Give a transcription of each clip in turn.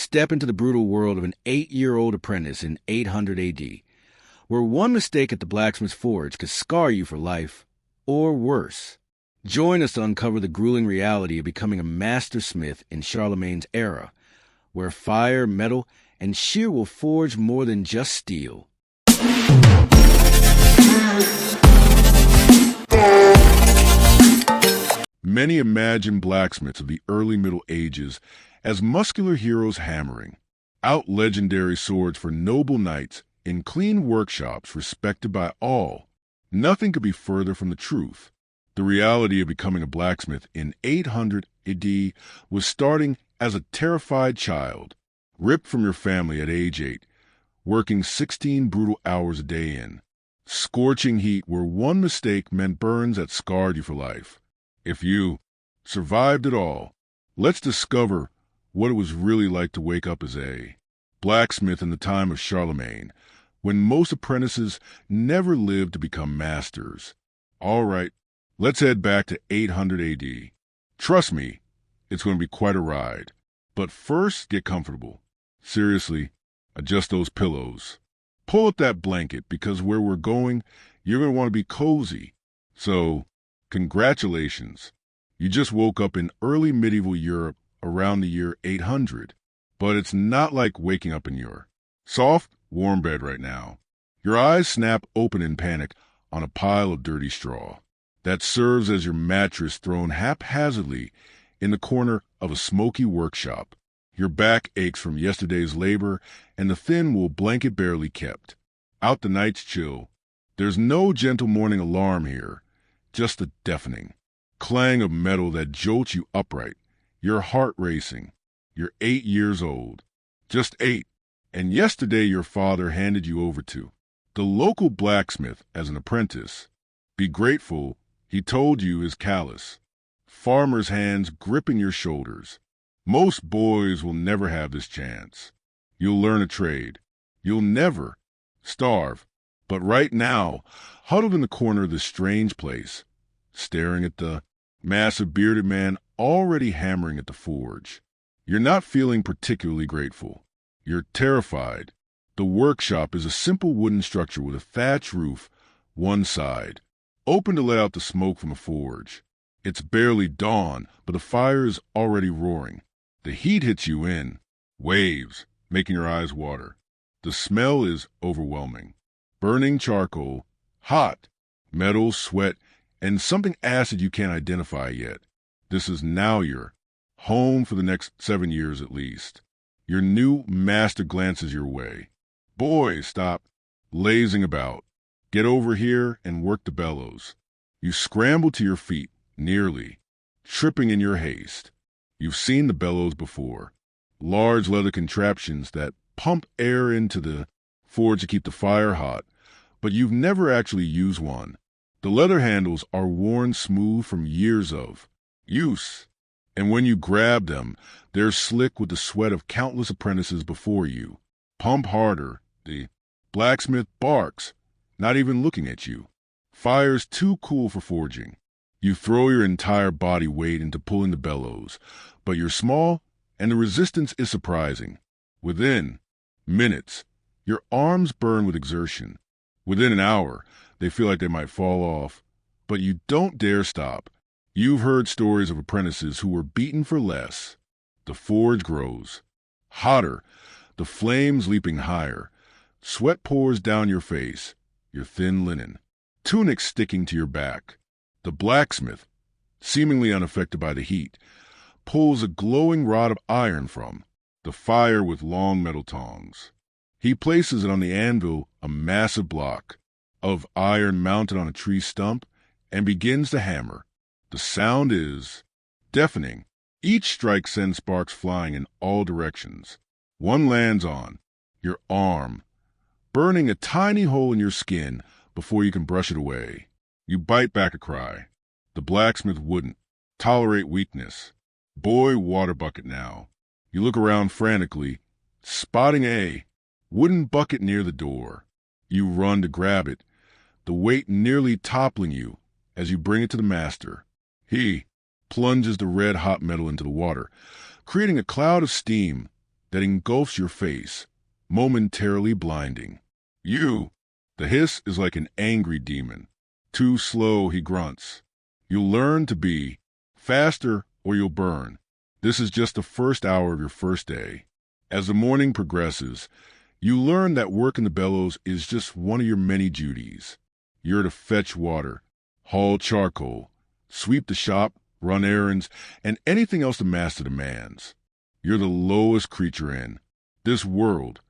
step into the brutal world of an 8-year-old apprentice in 800 AD, where one mistake at the blacksmith's forge could scar you for life, or worse. Join us to uncover the grueling reality of becoming a master smith in Charlemagne's era, where fire, metal, and shear will forge more than just steel. Many imagine blacksmiths of the early Middle Ages as muscular heroes hammering out legendary swords for noble knights in clean workshops respected by all. Nothing could be further from the truth. The reality of becoming a blacksmith in 800 AD was starting as a terrified child, ripped from your family at age 8, working 16 brutal hours a day in scorching heat where one mistake meant burns that scarred you for life. If you survived it all, let's discover what it was really like to wake up as a blacksmith in the time of Charlemagne, when most apprentices never lived to become masters. All right, let's head back to 800 AD. Trust me, it's going to be quite a ride. But first, get comfortable. Seriously, adjust those pillows. Pull up that blanket, because where we're going, you're going to want to be cozy. So, congratulations. You just woke up in early medieval Europe around the year 800. But it's not like waking up in your soft, warm bed right now. Your eyes snap open in panic on a pile of dirty straw that serves as your mattress thrown haphazardly in the corner of a smoky workshop. Your back aches from yesterday's labor, and the thin wool blanket barely kept out the night's chill. There's no gentle morning alarm here, just the deafening clang of metal that jolts you upright, your heart racing. You're 8 years old, just 8, and yesterday your father handed you over to the local blacksmith as an apprentice. Be grateful, he told you, is callous, farmer's hands gripping your shoulders. Most boys will never have this chance. You'll learn a trade. You'll never starve. But right now, huddled in the corner of this strange place, staring at the massive bearded man already hammering at the forge, you're not feeling particularly grateful. You're terrified. The workshop is a simple wooden structure with a thatch roof, one side, open to let out the smoke from a forge. It's barely dawn, but the fire is already roaring. The heat hits you in waves, making your eyes water. The smell is overwhelming. Burning charcoal, hot, metal, sweat, and something acid you can't identify yet. This is now your home for the next 7 years at least. Your new master glances your way. Boy, stop lazing about. Get over here and work the bellows. You scramble to your feet, nearly tripping in your haste. You've seen the bellows before. Large leather contraptions that pump air into the forge to keep the fire hot, but you've never actually used one. The leather handles are worn smooth from years of use, and when you grab them, they're slick with the sweat of countless apprentices before you. Pump harder. The blacksmith barks, not even looking at you. Fire's too cool for forging. You throw your entire body weight into pulling the bellows, but you're small, and the resistance is surprising. Within minutes, your arms burn with exertion. Within an hour, they feel like they might fall off, but you don't dare stop. You've heard stories of apprentices who were beaten for less. The forge grows hotter, the flames leaping higher. Sweat pours down your face, your thin linen tunic sticking to your back. The blacksmith, seemingly unaffected by the heat, pulls a glowing rod of iron from the fire with long metal tongs. He places it on the anvil, a massive block of iron mounted on a tree stump, and begins to hammer. The sound is deafening. Each strike sends sparks flying in all directions. One lands on your arm, burning a tiny hole in your skin before you can brush it away. You bite back a cry. The blacksmith wouldn't tolerate weakness. Boy, water bucket now. You look around frantically, spotting a wooden bucket near the door. You run to grab it, the weight nearly toppling you as you bring it to the master. He plunges the red-hot metal into the water, creating a cloud of steam that engulfs your face, momentarily blinding. You! The hiss is like an angry demon. Too slow, he grunts. You'll learn to be faster or you'll burn. This is just the first hour of your first day. As the morning progresses, you learn that work in the bellows is just one of your many duties. You're to fetch water, haul charcoal, sweep the shop, run errands, and anything else the master demands. You're the lowest creature in this world,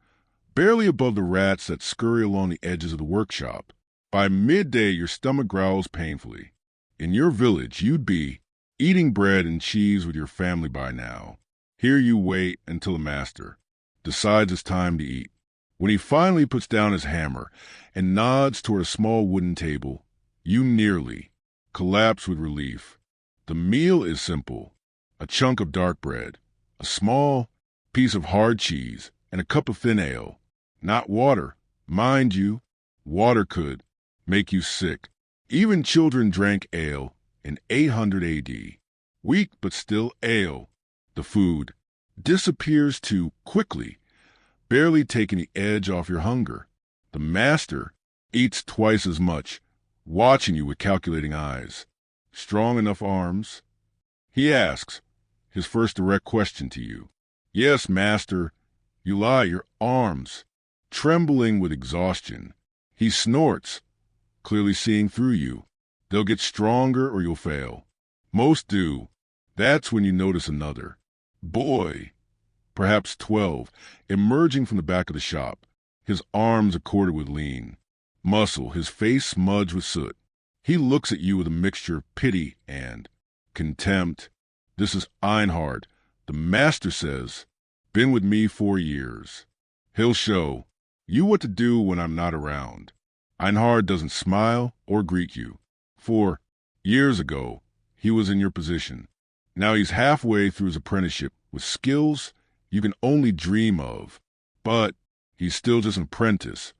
barely above the rats that scurry along the edges of the workshop. By midday, your stomach growls painfully. In your village, you'd be eating bread and cheese with your family by now. Here you wait until the master decides it's time to eat. When he finally puts down his hammer and nods toward a small wooden table, you nearly collapse with relief. The meal is simple: a chunk of dark bread, a small piece of hard cheese, and a cup of thin ale. Not water. Mind you, water could make you sick. Even children drank ale in 800 AD. Weak but still ale. The food disappears too quickly, barely taking the edge off your hunger. The master eats twice as much, watching you with calculating eyes. Strong enough arms? He asks, his first direct question to you. Yes, master. You lie, your arms, trembling with exhaustion. He snorts, clearly seeing through you. They'll get stronger or you'll fail. Most do. That's when you notice another boy, perhaps 12, emerging from the back of the shop, his arms accorded with lean muscle, his face smudged with soot. He looks at you with a mixture of pity and contempt. This is Einhard. The master says, been with me 4 years. He'll show you what to do when I'm not around. Einhard doesn't smile or greet you. 4 years ago, he was in your position. Now he's halfway through his apprenticeship with skills you can only dream of. But he's still just an apprentice.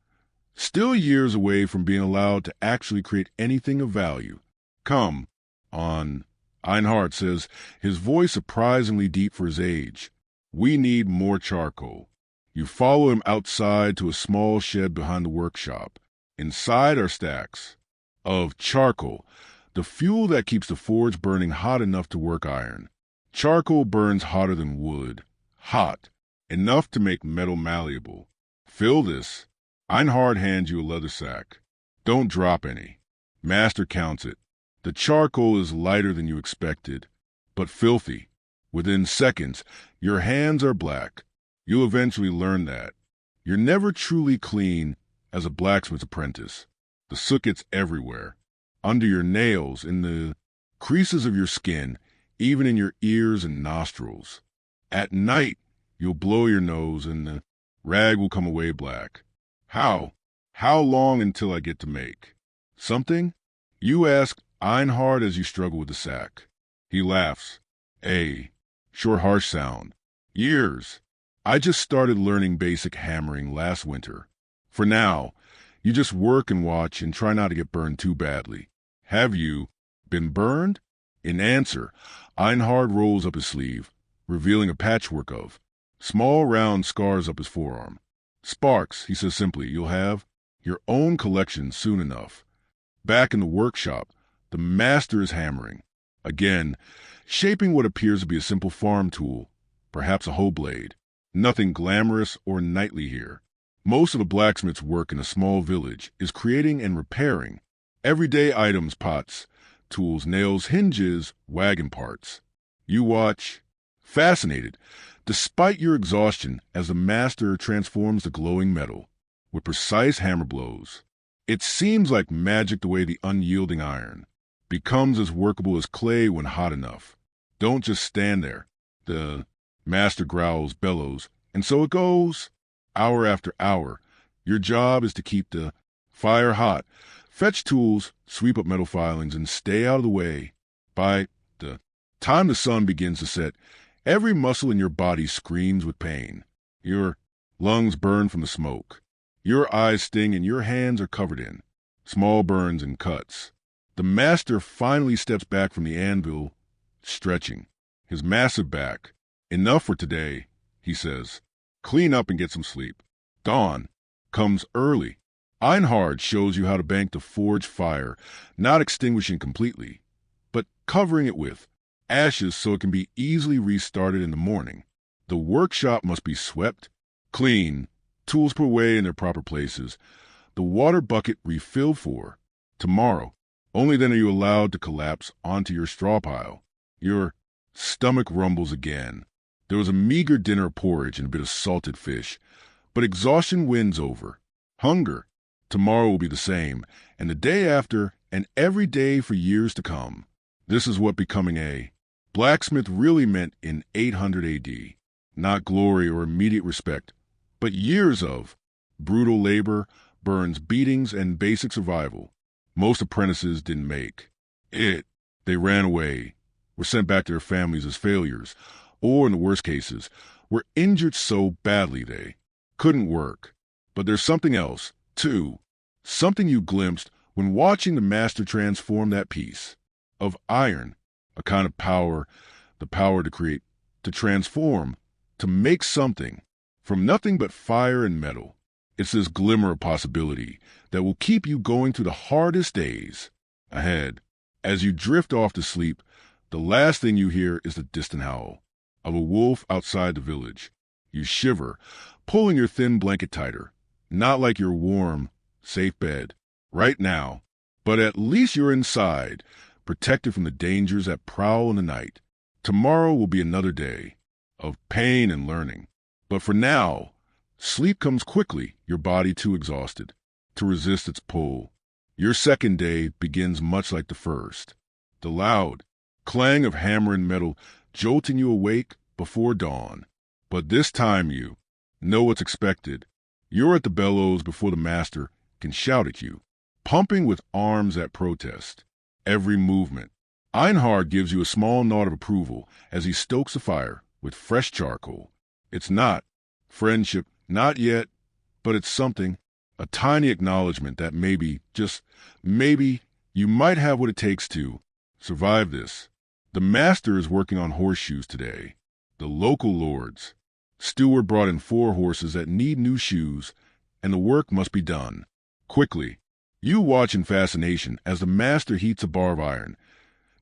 Still years away from being allowed to actually create anything of value. Come on, Einhard says, his voice surprisingly deep for his age. We need more charcoal. You follow him outside to a small shed behind the workshop. Inside are stacks of charcoal, the fuel that keeps the forge burning hot enough to work iron. Charcoal burns hotter than wood. Hot, enough to make metal malleable. Fill this. Einhard hands you a leather sack. Don't drop any. Master counts it. The charcoal is lighter than you expected, but filthy. Within seconds, your hands are black. You'll eventually learn that. You're never truly clean as a blacksmith's apprentice. The soot gets everywhere. Under your nails, in the creases of your skin, even in your ears and nostrils. At night, you'll blow your nose and the rag will come away black. How? How long until I get to make something? You ask Einhard as you struggle with the sack. He laughs. A short, harsh sound. Years. I just started learning basic hammering last winter. For now, you just work and watch and try not to get burned too badly. Have you been burned? In answer, Einhard rolls up his sleeve, revealing a patchwork of small round scars up his forearm. Sparks, he says simply, you'll have your own collection soon enough. Back in the workshop, the master is hammering. Again, shaping what appears to be a simple farm tool, perhaps a hoe blade. Nothing glamorous or knightly here. Most of a blacksmith's work in a small village is creating and repairing everyday items, pots, tools, nails, hinges, wagon parts. You watch, fascinated, despite your exhaustion, as the master transforms the glowing metal with precise hammer blows. It seems like magic the way the unyielding iron becomes as workable as clay when hot enough. Don't just stand there. The master growls, bellows, and so it goes. Hour after hour, your job is to keep the fire hot, fetch tools, sweep up metal filings, and stay out of the way. By the time the sun begins to set, every muscle in your body screams with pain. Your lungs burn from the smoke. Your eyes sting and your hands are covered in small burns and cuts. The master finally steps back from the anvil, stretching his massive back. Enough for today, he says. Clean up and get some sleep. Dawn comes early. Einhard shows you how to bank the forge fire, not extinguishing completely, but covering it with ashes so it can be easily restarted in the morning. The workshop must be swept, clean, tools put away in their proper places, the water bucket refilled for. Tomorrow, only then are you allowed to collapse onto your straw pile. Your stomach rumbles again. There was a meager dinner of porridge and a bit of salted fish, but exhaustion wins over. Hunger. Tomorrow will be the same, and the day after, and every day for years to come. This is what becoming a blacksmith really meant in 800 AD. Not glory or immediate respect, but years of brutal labor, burns, beatings, and basic survival. Most apprentices didn't make it. They ran away, were sent back to their families as failures, or in the worst cases, were injured so badly they couldn't work. But there's something else, too. Something you glimpsed when watching the master transform that piece of iron, a kind of power, the power to create, to transform, to make something from nothing but fire and metal. It's this glimmer of possibility that will keep you going through the hardest days ahead. As you drift off to sleep, the last thing you hear is the distant howl of a wolf outside the village. You shiver, pulling your thin blanket tighter, not like your warm, safe bed right now, but at least you're inside, protected from the dangers that prowl in the night. Tomorrow will be another day of pain and learning. But for now, sleep comes quickly, your body too exhausted to resist its pull. Your second day begins much like the first. The loud clang of hammer and metal jolting you awake before dawn. But this time you know what's expected. You're at the bellows before the master can shout at you, pumping with arms that protest. Every movement. Einhard gives you a small nod of approval as he stokes the fire with fresh charcoal. It's not friendship, not yet, but it's something, a tiny acknowledgement that maybe, just maybe, you might have what it takes to survive this. The master is working on horseshoes today. The local lords. Steward brought in 4 horses that need new shoes, and the work must be done quickly. You watch in fascination as the master heats a bar of iron,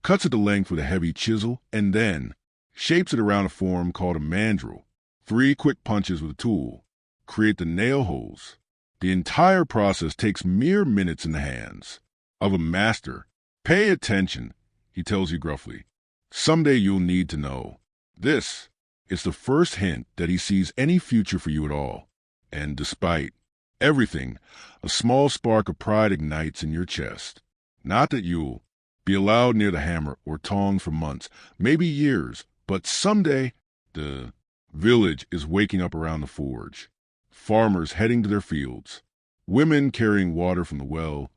cuts it to length with a heavy chisel, and then shapes it around a form called a mandrel. 3 quick punches with a tool create the nail holes. The entire process takes mere minutes in the hands of a master. Pay attention, he tells you gruffly. Someday you'll need to know. This is the first hint that he sees any future for you at all. And despite everything, a small spark of pride ignites in your chest. Not that you'll be allowed near the hammer or tongs for months, maybe years, but someday the village is waking up around the forge. Farmers heading to their fields, women carrying water from the well,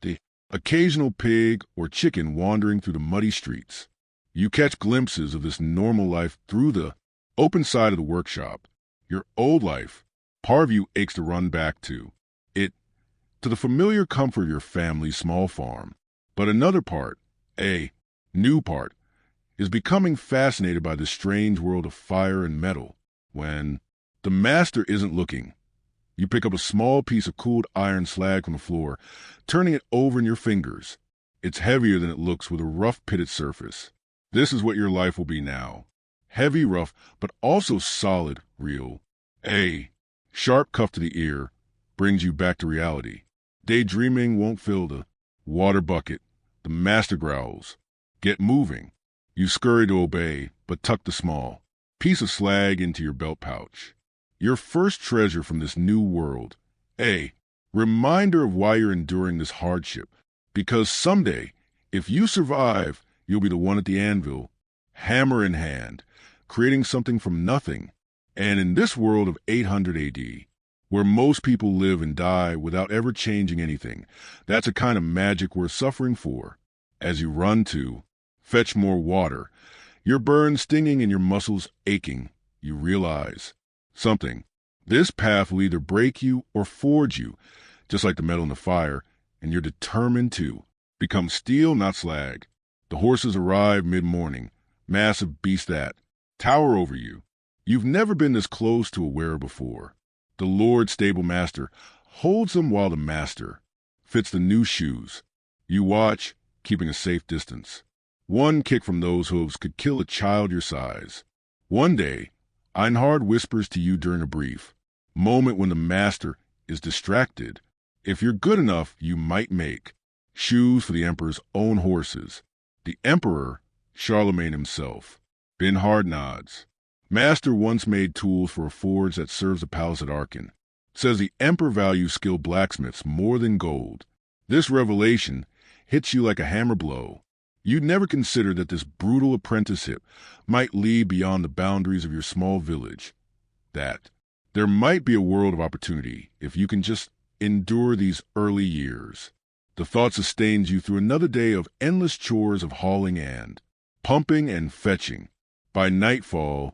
the occasional pig or chicken wandering through the muddy streets. You catch glimpses of this normal life through the open side of the workshop. Your old life, part of you aches to run back to it, to the familiar comfort of your family's small farm. But another part, a new part, is becoming fascinated by this strange world of fire and metal. When the master isn't looking, you pick up a small piece of cooled iron slag from the floor, turning it over in your fingers. It's heavier than it looks with a rough pitted surface. This is what your life will be now. Heavy, rough, but also solid, real. A sharp cuff to the ear brings you back to reality. Daydreaming won't fill the water bucket. The master growls. Get moving. You scurry to obey, but tuck the small piece of slag into your belt pouch. Your first treasure from this new world. A reminder of why you're enduring this hardship. Because someday, if you survive, you'll be the one at the anvil, hammer in hand, creating something from nothing. And in this world of 800 AD, where most people live and die without ever changing anything, that's a kind of magic worth suffering for. As you run to fetch more water, your burns stinging and your muscles aching, you realize something. This path will either break you or forge you, just like the metal in the fire, and you're determined to become steel, not slag. The horses arrive mid-morning, massive beasts that tower over you. You've never been this close to a wearer before. The Lord Stable Master holds them while the Master fits the new shoes. You watch, keeping a safe distance. One kick from those hooves could kill a child your size. One day, Einhard whispers to you during a brief moment when the Master is distracted. If you're good enough, you might make shoes for the Emperor's own horses. The Emperor, Charlemagne himself. Einhard nods. Master once made tools for a forge that serves the palace at Aachen. Says the Emperor values skilled blacksmiths more than gold. This revelation hits you like a hammer blow. You'd never consider that this brutal apprenticeship might lead beyond the boundaries of your small village. That there might be a world of opportunity if you can just endure these early years. The thought sustains you through another day of endless chores of hauling and pumping and fetching. By nightfall,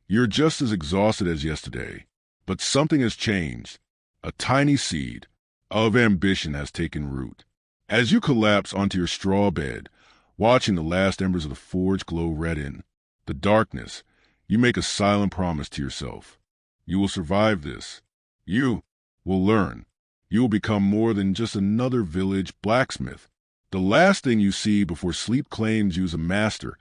you're just as exhausted as yesterday, but something has changed. A tiny seed of ambition has taken root. As you collapse onto your straw bed, watching the last embers of the forge glow red in the darkness, you make a silent promise to yourself. You will survive this. You will learn. You will become more than just another village blacksmith. The last thing you see before sleep claims you as a master,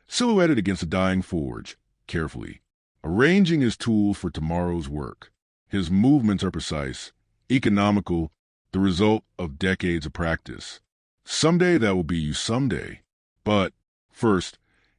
silhouetted against a dying forge, carefully arranging his tools for tomorrow's work. His movements are precise, economical, the result of decades of practice. Someday that will be you someday. But first,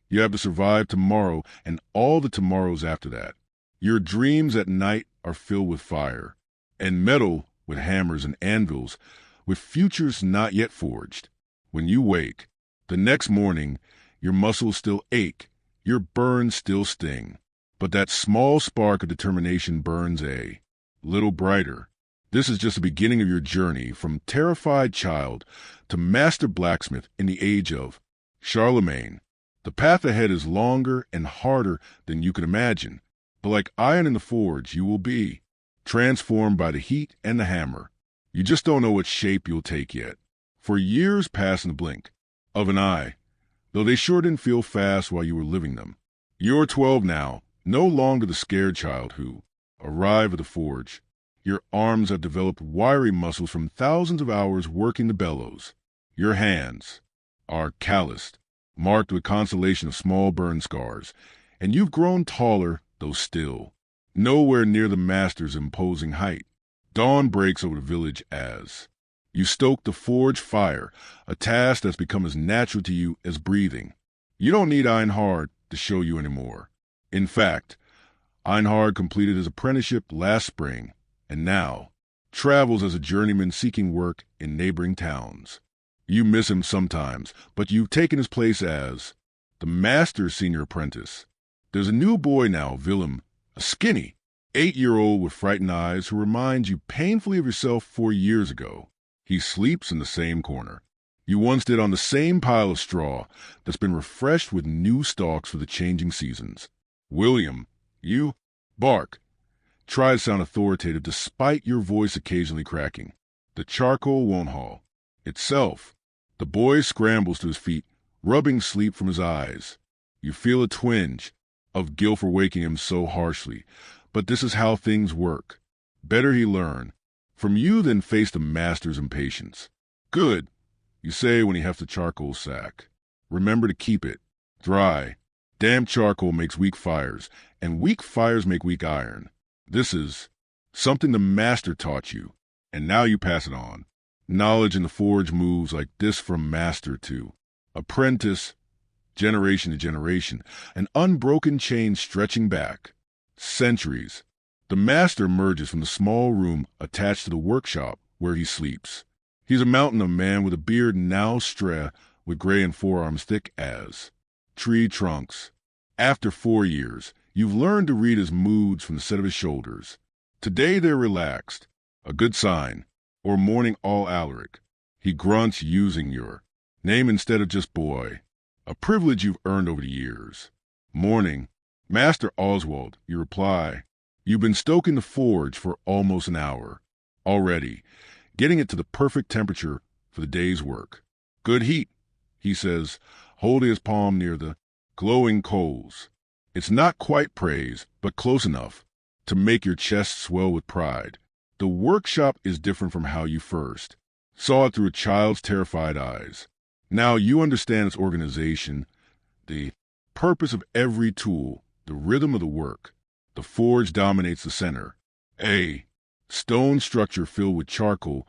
you have to survive tomorrow and all the tomorrows after that. Your dreams at night are filled with fire, and metal with hammers and anvils, with futures not yet forged. When you wake, the next morning, your muscles still ache, your burns still sting. But that small spark of determination burns a little brighter. This is just the beginning of your journey from terrified child to master blacksmith in the age of Charlemagne. The path ahead is longer and harder than you can imagine, but like iron in the forge, you will be transformed by the heat and the hammer. You just don't know what shape you'll take yet. For years pass in the blink of an eye, though they sure didn't feel fast while you were living them. You're 12 now, no longer the scared child who arrived at the forge. Your arms have developed wiry muscles from thousands of hours working the bellows. Your hands are calloused, marked with constellation of small burn scars, and you've grown taller, though still nowhere near the master's imposing height. Dawn breaks over the village as you stoke the forge fire, a task that's become as natural to you as breathing. You don't need Einhard to show you anymore. In fact, Einhard completed his apprenticeship last spring, and now travels as a journeyman seeking work in neighboring towns. You miss him sometimes, but you've taken his place as the master's senior apprentice. There's a new boy now, Willem, a skinny 8-year-old with frightened eyes who reminds you painfully of yourself 4 years ago. He sleeps in the same corner you once did, on the same pile of straw that's been refreshed with new stalks for the changing seasons. William, you bark. Try to sound authoritative despite your voice occasionally cracking. The charcoal won't haul itself. The boy scrambles to his feet, rubbing sleep from his eyes. You feel a twinge of guilt for waking him so harshly, but this is how things work. Better he learn from you than face the master's impatience. Good, you say when he hefts the charcoal sack. Remember to keep it dry. Damp charcoal makes weak fires, and weak fires make weak iron. This is something the master taught you, and now you pass it on. Knowledge in the forge moves like this from master to apprentice, generation to generation, an unbroken chain stretching back centuries. The master emerges from the small room attached to the workshop where he sleeps. He's a mountain of man with a beard now straw with gray and forearms thick as tree trunks. After 4 years, you've learned to read his moods from the set of his shoulders. Today they're relaxed, a good sign, or morning all Alaric. He grunts using your name instead of just boy, a privilege you've earned over the years. Morning, Master Oswald, you reply. You've been stoking the forge for almost an hour already, getting it to the perfect temperature for the day's work. Good heat, he says, holding his palm near the glowing coals. It's not quite praise, but close enough to make your chest swell with pride. The workshop is different from how you first saw it through a child's terrified eyes. Now you understand its organization, the purpose of every tool, the rhythm of the work. The forge dominates the center. A stone structure filled with charcoal,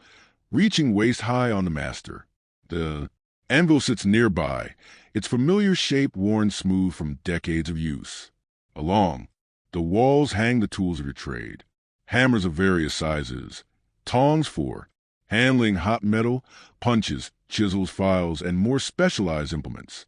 reaching waist-high on the master. The anvil sits nearby, its familiar shape worn smooth from decades of use. Along the walls hang the tools of your trade. Hammers of various sizes, tongs for handling hot metal, punches, chisels, files, and more specialized implements,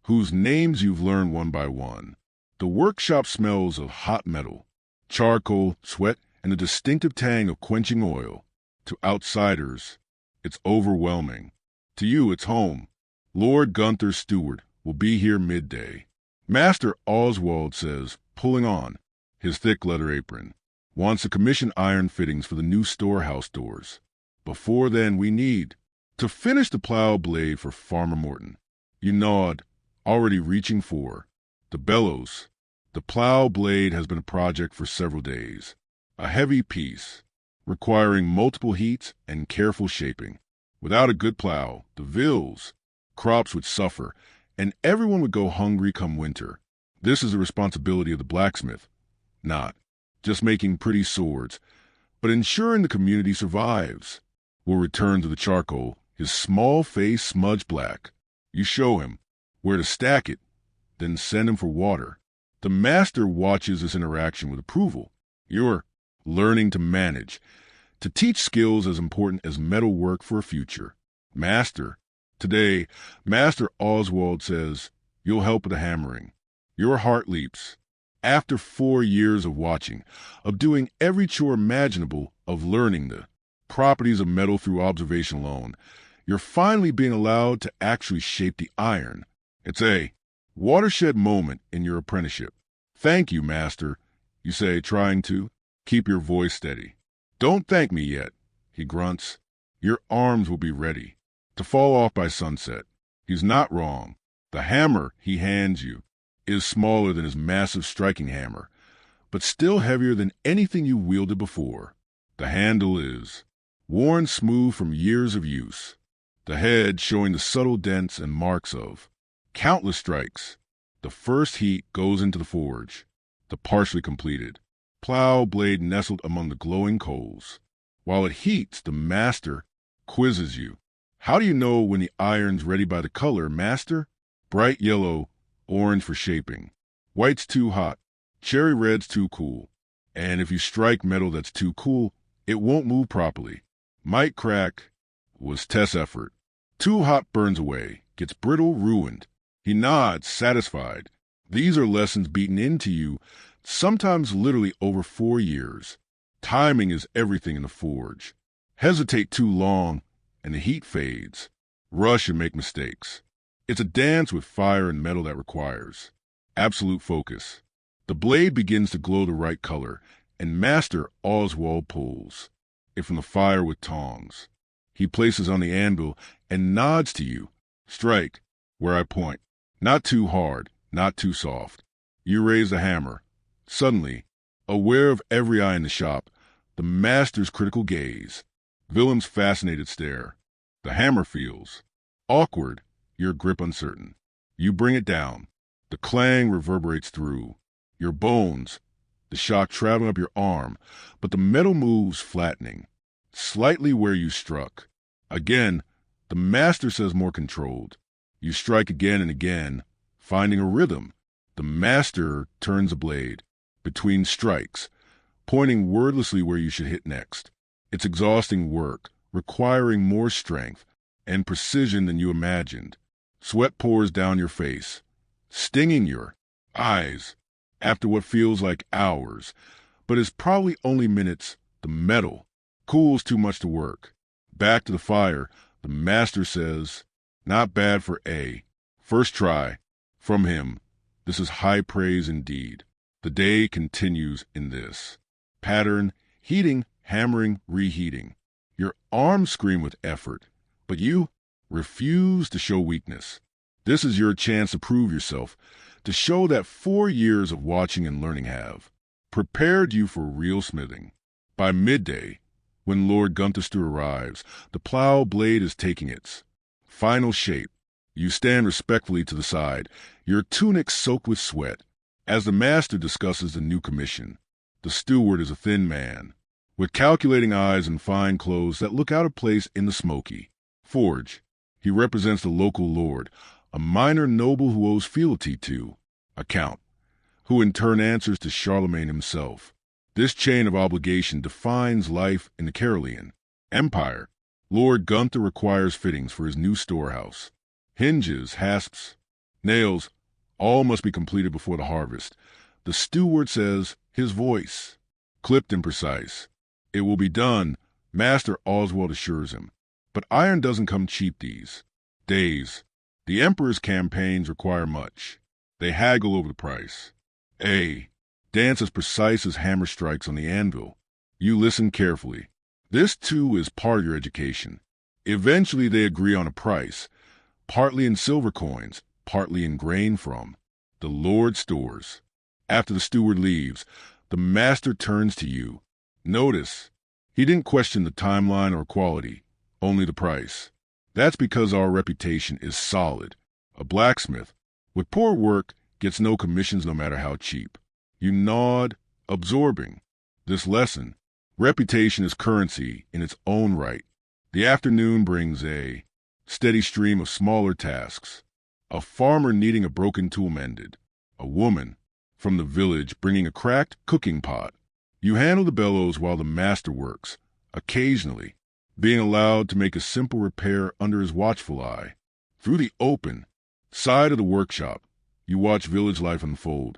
whose names you've learned one by one. The workshop smells of hot metal, charcoal, sweat, and the distinctive tang of quenching oil. To outsiders, it's overwhelming. To you, it's home. Lord Gunther's steward will be here midday. Master Oswald says, pulling on his thick leather apron, wants to commission iron fittings for the new storehouse doors. Before then, we need to finish the plow blade for Farmer Morton. You nod, already reaching for the bellows. The plow blade has been a project for several days. A heavy piece, requiring multiple heats and careful shaping. Without a good plow, the vills, crops would suffer, and everyone would go hungry come winter. This is the responsibility of the blacksmith, not just making pretty swords, but ensuring the community survives. Will return to the charcoal, his small face smudged black. You show him where to stack it, then send him for water. The master watches this interaction with approval. You're learning to manage, to teach skills as important as metal work for a future. Master, today, Master Oswald says, you'll help with the hammering. Your heart leaps. After 4 years of watching, of doing every chore imaginable, of learning the properties of metal through observation alone, you're finally being allowed to actually shape the iron. It's a watershed moment in your apprenticeship. Thank you, Master, you say, trying to keep your voice steady. Don't thank me yet, he grunts. Your arms will be ready to fall off by sunset. He's not wrong. The hammer he hands you is smaller than his massive striking hammer, but still heavier than anything you wielded before. The handle is worn smooth from years of use, the head showing the subtle dents and marks of countless strikes. The first heat goes into the forge, the partially completed plow blade nestled among the glowing coals. While it heats, the master quizzes you. How do you know when the iron's ready by the color, Master? Bright yellow, orange for shaping. White's too hot, cherry red's too cool. And if you strike metal that's too cool, it won't move properly. Might crack, was Tess' effort. Too hot burns away, gets brittle, ruined. He nods, satisfied. These are lessons beaten into you, sometimes literally over 4 years. Timing is everything in the forge. Hesitate too long, and the heat fades. Rush and make mistakes. It's a dance with fire and metal that requires absolute focus. The blade begins to glow the right color, and Master Oswald pulls it from the fire with tongs. He places on the anvil and nods to you. Strike, where I point. Not too hard, not too soft. You raise the hammer. Suddenly, aware of every eye in the shop, the master's critical gaze, Willem's fascinated stare. The hammer feels awkward, your grip uncertain. You bring it down. The clang reverberates through your bones, the shock traveling up your arm, but the metal moves flattening, slightly where you struck. Again, the master says more controlled. You strike again and again, finding a rhythm. The master turns the blade between strikes, pointing wordlessly where you should hit next. It's exhausting work, requiring more strength and precision than you imagined. Sweat pours down your face, stinging your eyes. After what feels like hours, but is probably only minutes, the metal cools too much to work. Back to the fire, the master says, "Not bad for A. First try." From him, this is high praise indeed. The day continues in this pattern, heating, hammering, reheating. Your arms scream with effort, but you refuse to show weakness. This is your chance to prove yourself, to show that 4 years of watching and learning have prepared you for real smithing. By midday, when Lord Gunthester arrives, the plow blade is taking its final shape. You stand respectfully to the side, your tunic soaked with sweat, as the master discusses the new commission. The steward is a thin man, with calculating eyes and fine clothes that look out of place in the smoky forge. He represents the local lord, a minor noble who owes fealty to a count, who in turn answers to Charlemagne himself. This chain of obligation defines life in the Carolean Empire. Lord Gunther requires fittings for his new storehouse. Hinges, hasps, nails, all must be completed before the harvest. The steward says, his voice clipped and precise. It will be done, Master Oswald assures him. But iron doesn't come cheap these days. The Emperor's campaigns require much. They haggle over the price. Dance as precise as hammer strikes on the anvil. You listen carefully. This, too, is part of your education. Eventually they agree on a price, partly in silver coins, partly in grain from the Lord's stores. After the steward leaves, the master turns to you. Notice, he didn't question the timeline or quality, only the price. That's because our reputation is solid. A blacksmith, with poor work, gets no commissions no matter how cheap. You nod, absorbing this lesson. Reputation is currency in its own right. The afternoon brings a steady stream of smaller tasks. A farmer needing a broken tool mended. A woman from the village bringing a cracked cooking pot. You handle the bellows while the master works, occasionally being allowed to make a simple repair under his watchful eye. Through the open side of the workshop, you watch village life unfold.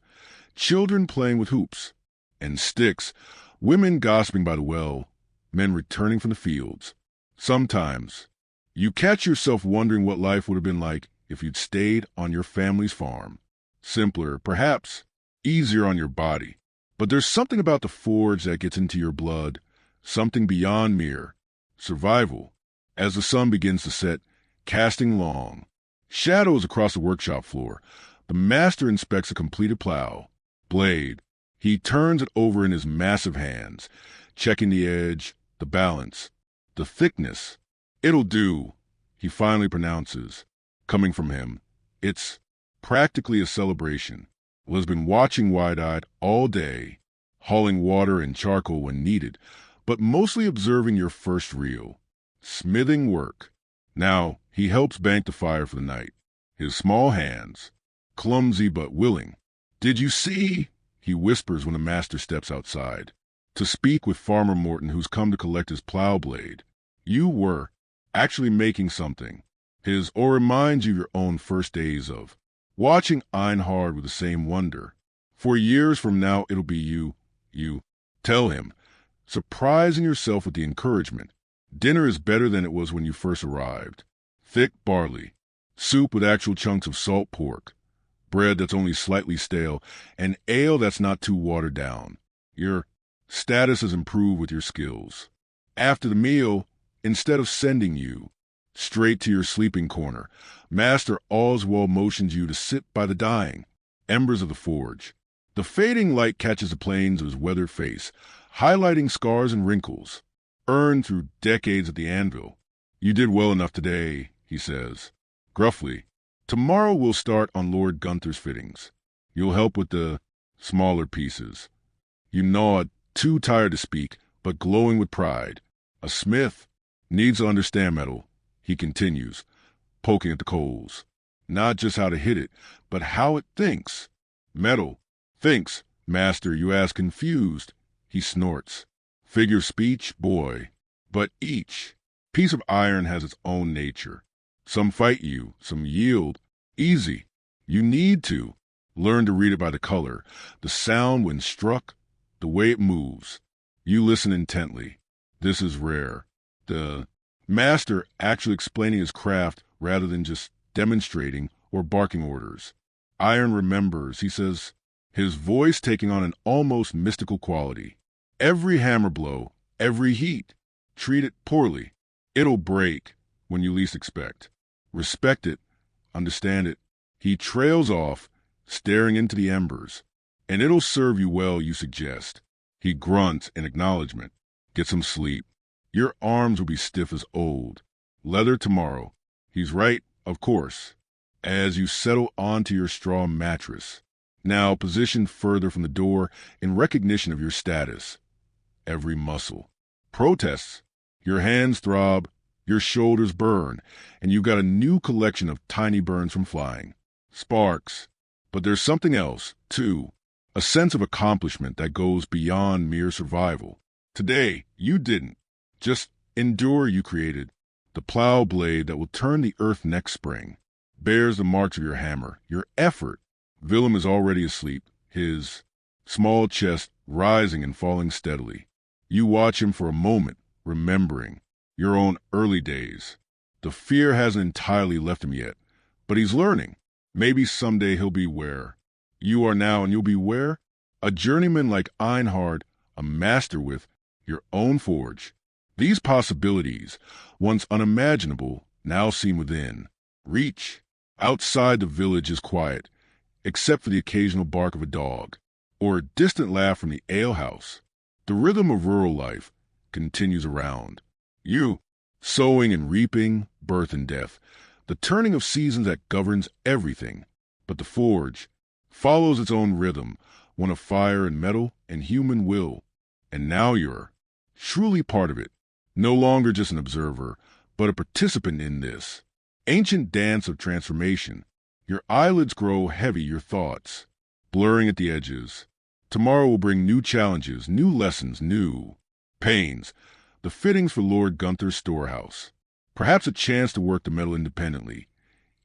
Children playing with hoops and sticks, women gossiping by the well, men returning from the fields. Sometimes you catch yourself wondering what life would have been like if you'd stayed on your family's farm. Simpler, perhaps easier on your body. But there's something about the forge that gets into your blood, something beyond mere survival. As the sun begins to set, casting long shadows across the workshop floor, the master inspects a completed plow blade. He turns it over in his massive hands, checking the edge, the balance, the thickness. It'll do, he finally pronounces. Coming from him, it's practically a celebration. Will has been watching wide-eyed all day, hauling water and charcoal when needed, but mostly observing your first real smithing work. Now he helps bank the fire for the night, his small hands clumsy but willing. Did you see? He whispers when the master steps outside to speak with Farmer Morton, who's come to collect his plow blade. You were actually making something. Or reminds you of your own first days of watching Einhard with the same wonder. For years from now, it'll be you tell him, surprising yourself with the encouragement. Dinner is better than it was when you first arrived. Thick barley, soup with actual chunks of salt pork, bread that's only slightly stale, and ale that's not too watered down. Your status has improved with your skills. After the meal, instead of sending you straight to your sleeping corner, Master Oswald motions you to sit by the dying embers of the forge. The fading light catches the planes of his weathered face, highlighting scars and wrinkles, earned through decades at the anvil. You did well enough today, he says, gruffly. Tomorrow we'll start on Lord Gunther's fittings. You'll help with the smaller pieces. You nod, too tired to speak, but glowing with pride. A smith needs to understand metal, he continues, poking at the coals. Not just how to hit it, but how it thinks. Metal thinks, master, you ask, confused. He snorts. Figure of speech, boy. But each piece of iron has its own nature. Some fight you, some yield. Easy. You need to learn to read it by the color, the sound when struck, the way it moves. You listen intently. This is rare. The master actually explaining his craft rather than just demonstrating or barking orders. Iron remembers, he says, his voice taking on an almost mystical quality. Every hammer blow, every heat, treat it poorly. It'll break when you least expect. Respect it, understand it. He trails off, staring into the embers. And it'll serve you well, you suggest. He grunts in acknowledgement. Get some sleep. Your arms will be stiff as old. Leather tomorrow. He's right, of course. As you settle onto your straw mattress, now positioned further from the door in recognition of your status. Every muscle protests. Your hands throb, your shoulders burn, and you've got a new collection of tiny burns from flying. Sparks. But there's something else, too. A sense of accomplishment that goes beyond mere survival. Today, you didn't. Just endure, you created. The plow blade that will turn the earth next spring bears the marks of your hammer, your effort. Willem is already asleep, his small chest rising and falling steadily. You watch him for a moment, remembering your own early days. The fear hasn't entirely left him yet, but he's learning. Maybe someday he'll be where you are now, and you'll be where? A journeyman like Einhard, a master with your own forge. These possibilities, once unimaginable, now seem within reach. Outside the village is quiet, except for the occasional bark of a dog, or a distant laugh from the alehouse. The rhythm of rural life continues around. You, sowing and reaping, birth and death, the turning of seasons that governs everything. But the forge follows its own rhythm, one of fire and metal and human will. And now you're truly part of it, no longer just an observer, but a participant in this ancient dance of transformation. Your eyelids grow heavy, your thoughts blurring at the edges. Tomorrow will bring new challenges, new lessons, new pains, the fittings for Lord Gunther's storehouse. Perhaps a chance to work the metal independently,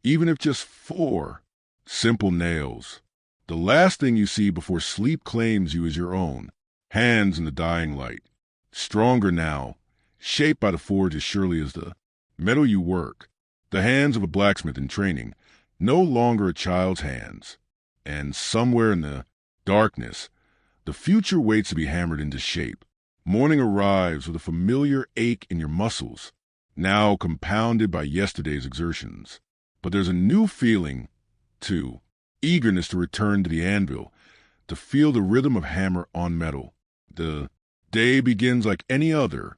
even if just 4 simple nails. The last thing you see before sleep claims you as your own. Hands in the dying light. Stronger now, shaped by the forge as surely as the metal you work. The hands of a blacksmith in training, no longer a child's hands. And somewhere in the darkness, the future waits to be hammered into shape. Morning arrives with a familiar ache in your muscles, now compounded by yesterday's exertions. But there's a new feeling, too. Eagerness to return to the anvil, to feel the rhythm of hammer on metal. The day begins like any other,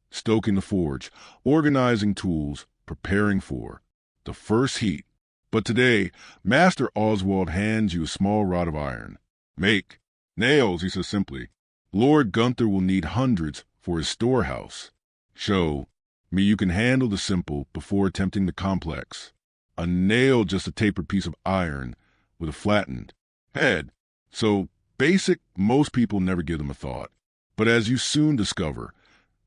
stoking the forge, organizing tools, preparing for the first heat. But today, Master Oswald hands you a small rod of iron. Make nails, he says simply. Lord Gunther will need hundreds for his storehouse. Show me you can handle the simple before attempting the complex. A nail, just a tapered piece of iron with a flattened head. So basic, most people never give them a thought. But as you soon discover,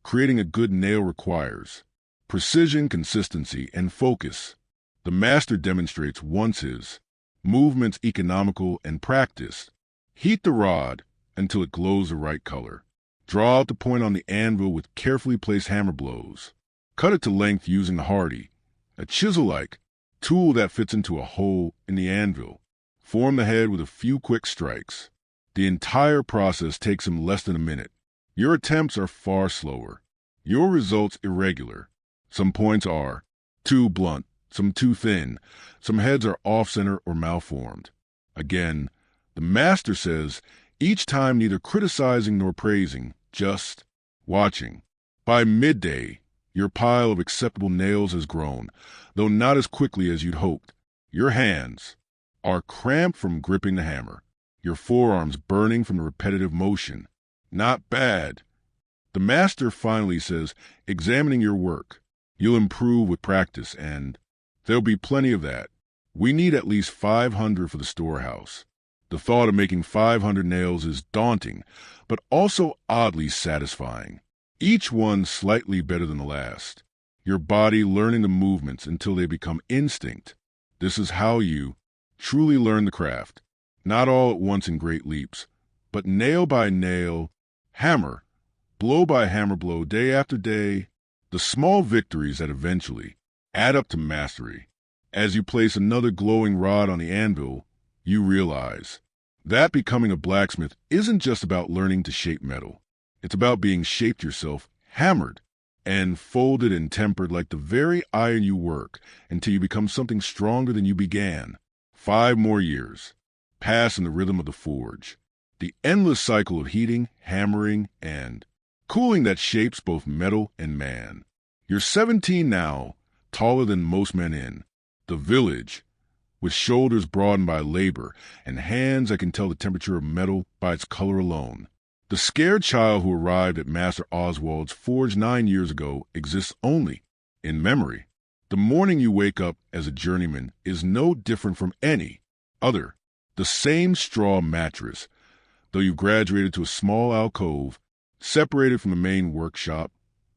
creating a good nail requires precision, consistency, and focus. The master demonstrates once his movements economical and practiced. Heat the rod until it glows the right color. Draw out the point on the anvil with carefully placed hammer blows. Cut it to length using the hardy, a chisel-like tool that fits into a hole in the anvil. Form the head with a few quick strikes. The entire process takes him less than a minute. Your attempts are far slower. Your results irregular. Some points are too blunt, some too thin, some heads are off-center or malformed. Again, the master says, each time neither criticizing nor praising, just watching. By midday, your pile of acceptable nails has grown, though not as quickly as you'd hoped. Your hands are cramped from gripping the hammer, your forearms burning from the repetitive motion. Not bad. The master finally says, examining your work, you'll improve with practice, and there'll be plenty of that. We need at least 500 for the storehouse. The thought of making 500 nails is daunting, but also oddly satisfying. Each one slightly better than the last. Your body learning the movements until they become instinct. This is how you truly learn the craft. Not all at once in great leaps, but nail by nail, hammer, blow by hammer blow, day after day. The small victories that eventually add up to mastery. As you place another glowing rod on the anvil, you realize that becoming a blacksmith isn't just about learning to shape metal. It's about being shaped yourself, hammered, and folded and tempered like the very iron you work until you become something stronger than you began. 5 more years. pass in the rhythm of the forge. The endless cycle of heating, hammering, and cooling that shapes both metal and man. You're 17 now, taller than most men in the village, with shoulders broadened by labor and hands that can tell the temperature of metal by its color alone. The scared child who arrived at Master Oswald's forge 9 years ago exists only in memory. The morning you wake up as a journeyman is no different from any other. The same straw mattress, though you graduated to a small alcove separated from the main workshop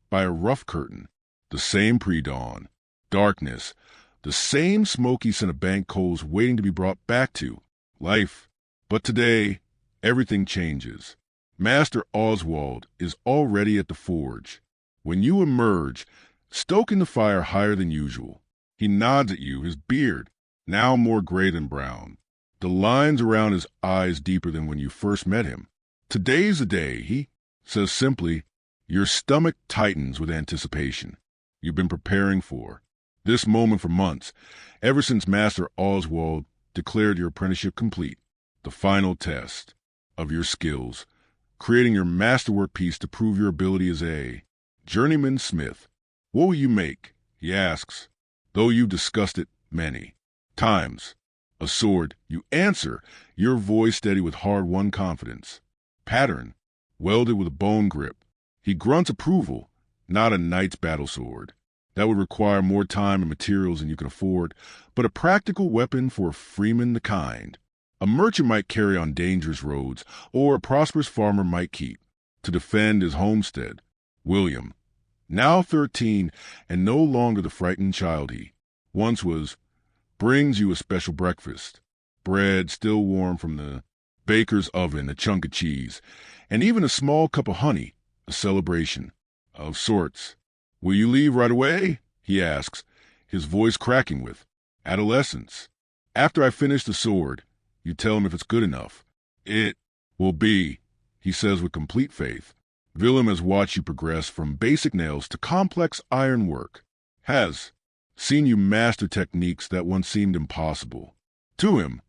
by a rough curtain. The same pre-dawn, darkness, the same smoky scent of bank coals waiting to be brought back to life. But today, everything changes. Master Oswald is already at the forge. When you emerge, stoking the fire higher than usual, he nods at you, his beard now more gray than brown, the lines around his eyes deeper than when you first met him. Today's the day, he says simply. Your stomach tightens with anticipation. You've been preparing for this moment for months, ever since Master Oswald declared your apprenticeship complete, the final test of your skills, creating your masterwork piece to prove your ability as a journeyman smith. What will you make? He asks, though you've discussed it many times. A sword, you answer, your voice steady with hard-won confidence. Pattern, welded with a bone grip. He grunts approval. Not a knight's battle sword. That would require more time and materials than you can afford, but a practical weapon for a freeman the kind. A merchant might carry on dangerous roads, or a prosperous farmer might keep to defend his homestead. William, now 13 and no longer the frightened child he once was, brings you a special breakfast. Bread still warm from the baker's oven, a chunk of cheese, and even a small cup of honey, a celebration of sorts. Will you leave right away? He asks, his voice cracking with adolescence. After I finish the sword, you tell him if it's good enough. It will be, he says with complete faith. Willem has watched you progress from basic nails to complex iron work, has seen you master techniques that once seemed impossible. To him,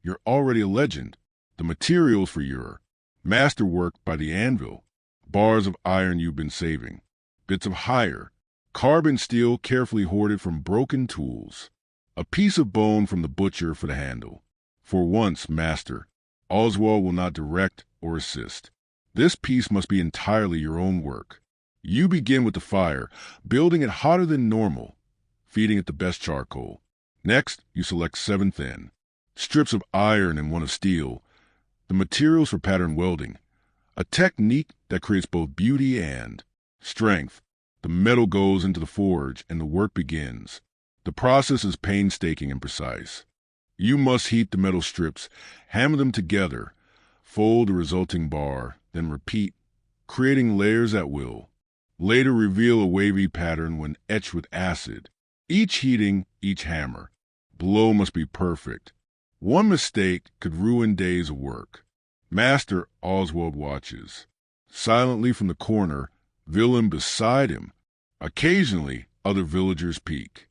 you're already a legend. The materials for your masterwork by the anvil, bars of iron you've been saving, bits of hire, carbon steel carefully hoarded from broken tools, a piece of bone from the butcher for the handle. For once, Master, Oswald will not direct or assist. This piece must be entirely your own work. You begin with the fire, building it hotter than normal, feeding it the best charcoal. Next, you select 7 thin strips of iron and 1 of steel, the materials for pattern welding, a technique that creates both beauty and strength. The metal goes into the forge and the work begins. The process is painstaking and precise. You must heat the metal strips, hammer them together, fold the resulting bar, then repeat, creating layers at will. Later reveal a wavy pattern when etched with acid. Each heating, each hammer. Blow must be perfect. One mistake could ruin days of work. Master Oswald watches. Silently from the corner, Willem beside him. Occasionally, other villagers peek.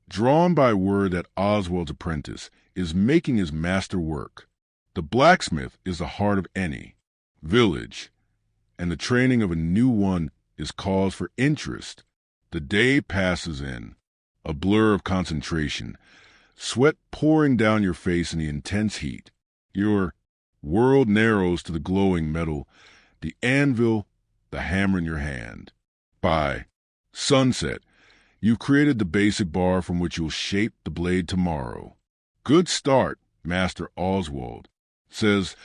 Drawn by word that Oswald's apprentice is making his master work. The blacksmith is the heart of any village, and the training of a new one is cause for interest. The day passes in, a blur of concentration, sweat pouring down your face in the intense heat. Your world narrows to the glowing metal, the anvil, the hammer in your hand. By sunset, you've created the basic bar from which you'll shape the blade tomorrow. Good start, Master Oswald says,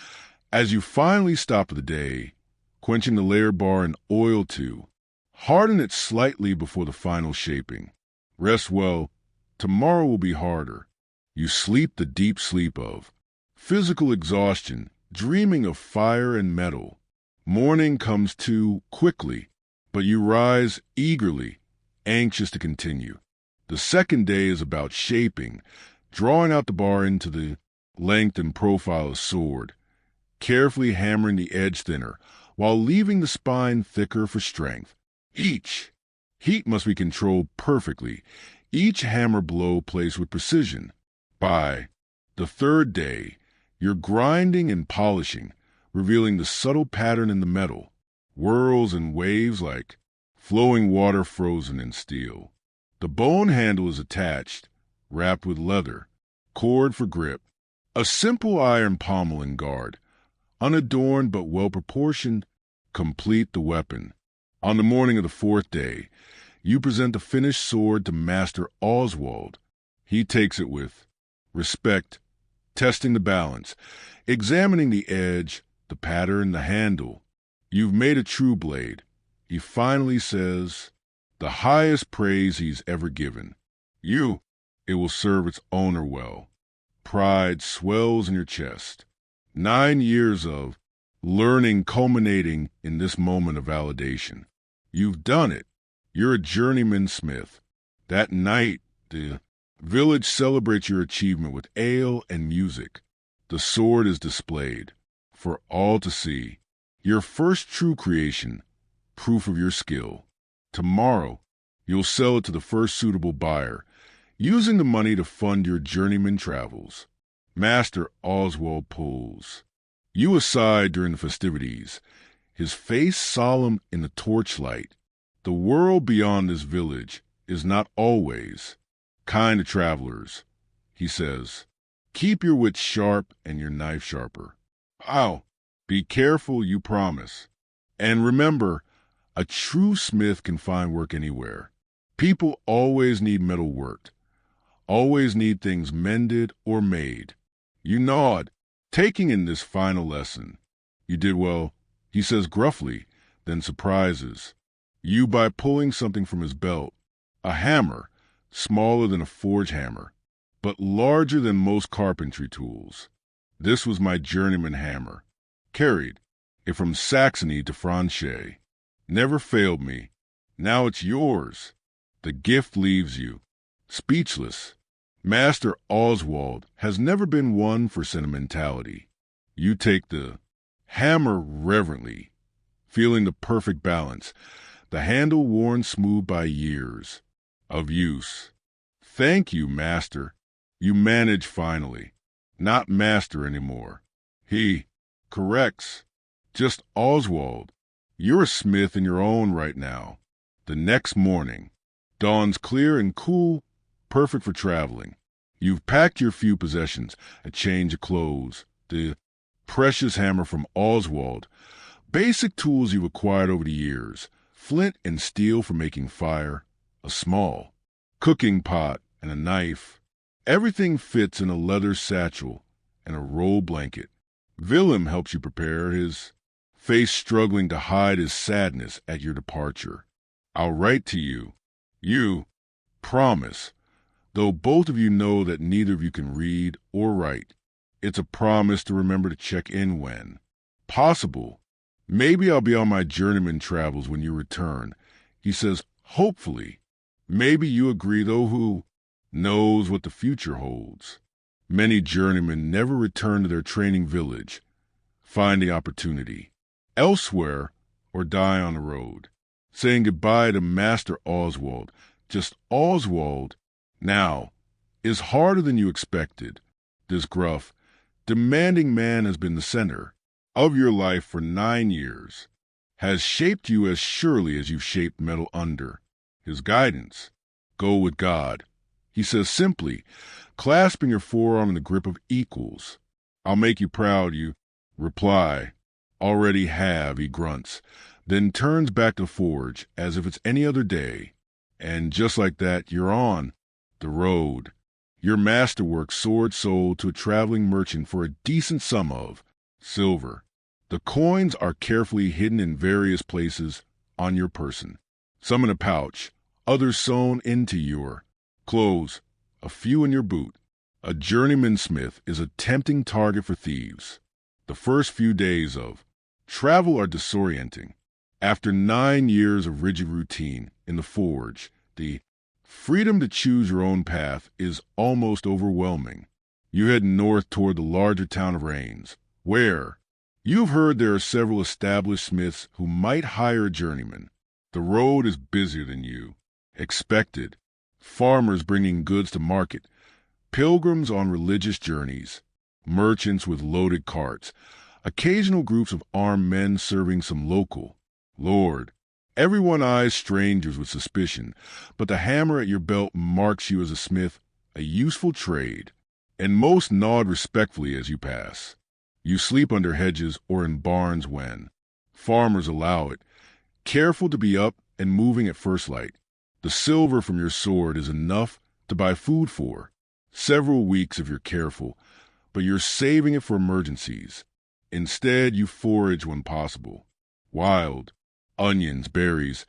as you finally stop the day, quenching the layered bar in oil to harden it slightly before the final shaping. Rest well, tomorrow will be harder. You sleep the deep sleep of physical exhaustion, dreaming of fire and metal. Morning comes too quickly, but you rise eagerly, anxious to continue. The second day is about shaping, drawing out the bar into the length and profile of a sword, carefully hammering the edge thinner while leaving the spine thicker for strength. Each heat must be controlled perfectly, each hammer blow placed with precision. By The third day, you're grinding and polishing, revealing the subtle pattern in the metal, whirls and waves like flowing water frozen in steel. The bone handle is attached, wrapped with leather, cord for grip, a simple iron pommel and guard, unadorned but well-proportioned, complete the weapon. On the morning of the fourth day, you present the finished sword to Master Oswald. He takes it with respect, testing the balance, examining the edge, the pattern, the handle. You've made a true blade. He finally says, the highest praise he's ever given. It will serve its owner well. Pride swells in your chest. 9 years of learning culminating in this moment of validation. You've done it. You're a journeyman smith. That night, the village celebrates your achievement with ale and music. The sword is displayed for all to see. Your first true creation, proof of your skill. Tomorrow, you'll sell it to the first suitable buyer, using the money to fund your journeyman travels. Master Oswald pulls you aside during the festivities, his face solemn in the torchlight. The world beyond this village is not always kind to travelers, he says. Keep your wits sharp and your knife sharper. Be careful, you promise. And remember, a true smith can find work anywhere. People always need metal worked, always need things mended or made. You nod, taking in this final lesson. You did well, he says gruffly, then surprises you by pulling something from his belt, a hammer, smaller than a forge hammer, but larger than most carpentry tools. This was my journeyman hammer. Carried it from Saxony to Francais. Never failed me. Now it's yours. The gift leaves you speechless. Master Oswald has never been one for sentimentality. You take the hammer reverently, feeling the perfect balance, the handle worn smooth by years of use. Thank you, master. You manage finally. Not master anymore. He corrects. Just Oswald. You're a smith in your own right now. The next morning, dawn's clear and cool, perfect for traveling. You've packed your few possessions, a change of clothes, the precious hammer from Oswald, basic tools you've acquired over the years, flint and steel for making fire, a small cooking pot and a knife. Everything fits in a leather satchel and a roll blanket. Willem helps you prepare, his face struggling to hide his sadness at your departure. I'll write to you. You promise, though both of you know that neither of you can read or write. It's a promise to remember to check in when possible. Maybe I'll be on my journeyman travels when you return. He says, hopefully. Maybe you agree, though, who knows what the future holds. Many journeymen never return to their training village, finding opportunity elsewhere or die on the road. Saying goodbye to Master Oswald, just Oswald, now, is harder than you expected. This gruff, demanding man has been the center of your life for 9 years, has shaped you as surely as you've shaped metal under his guidance. Go with God, he says simply, clasping your forearm in the grip of equals. I'll make you proud, you reply. Already have, he grunts, then turns back to forge as if it's any other day. And just like that, you're on the road. Your masterwork sword sold to a traveling merchant for a decent sum of silver. The coins are carefully hidden in various places on your person, some in a pouch, others sewn into your clothes, a few in your boot. A journeyman smith is a tempting target for thieves. The first few days of travel are disorienting. After 9 years of rigid routine in the forge, the freedom to choose your own path is almost overwhelming. You head north toward the larger town of Rains, where you've heard there are several established smiths who might hire a journeyman. The road is busier than you expected. Farmers bringing goods to market, pilgrims on religious journeys, merchants with loaded carts, occasional groups of armed men serving some local. Lord, everyone eyes strangers with suspicion, but the hammer at your belt marks you as a smith, a useful trade, and most nod respectfully as you pass. You sleep under hedges or in barns when farmers allow it, careful to be up and moving at first light. The silver from your sword is enough to buy food for several weeks if you're careful, but you're saving it for emergencies. Instead, you forage when possible. Wild, onions, berries,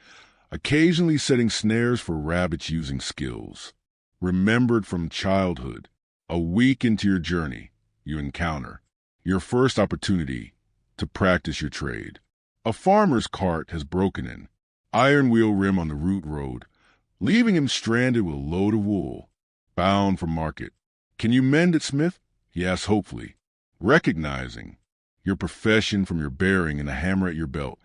occasionally setting snares for rabbits using skills. Remembered from childhood, a week into your journey, you encounter your first opportunity to practice your trade. A farmer's cart has broken in, iron wheel rim on the route road, leaving him stranded with a load of wool, bound for market. Can you mend it, Smith? He asks hopefully, recognizing your profession from your bearing and the hammer at your belt.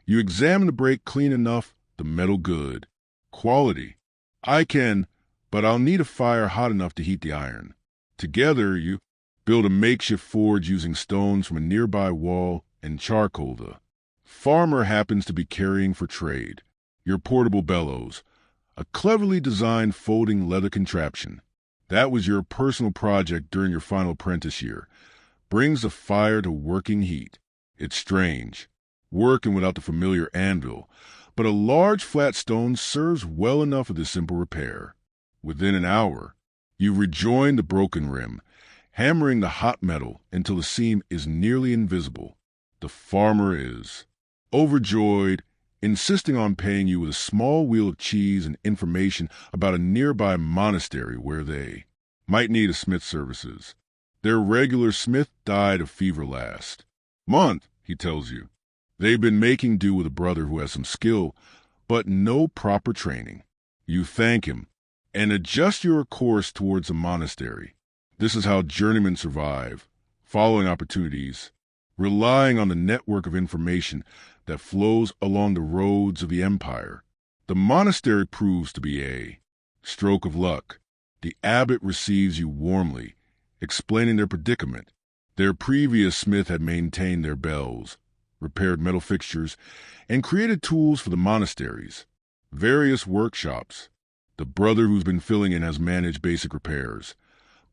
You examine the break clean enough, the metal good. Quality. I can, but I'll need a fire hot enough to heat the iron. Together, you build a makeshift forge using stones from a nearby wall and charcoal the farmer happens to be carrying for trade. Your portable bellows, a cleverly designed folding leather contraption. That was your personal project during your final apprentice year. Brings the fire to working heat. It's strange, working without the familiar anvil, but a large flat stone serves well enough for this simple repair. Within an hour, you rejoin the broken rim, hammering the hot metal until the seam is nearly invisible. The farmer is overjoyed, insisting on paying you with a small wheel of cheese and information about a nearby monastery where they might need a smith's services. Their regular smith died of fever last month, he tells you. They've been making do with a brother who has some skill, but no proper training. You thank him and adjust your course towards the monastery. This is how journeymen survive, following opportunities, relying on the network of information that flows along the roads of the empire. The monastery proves to be a stroke of luck. The abbot receives you warmly, explaining their predicament. Their previous smith had maintained their bells, repaired metal fixtures, and created tools for the monasteries. Various workshops. The brother who's been filling in has managed basic repairs,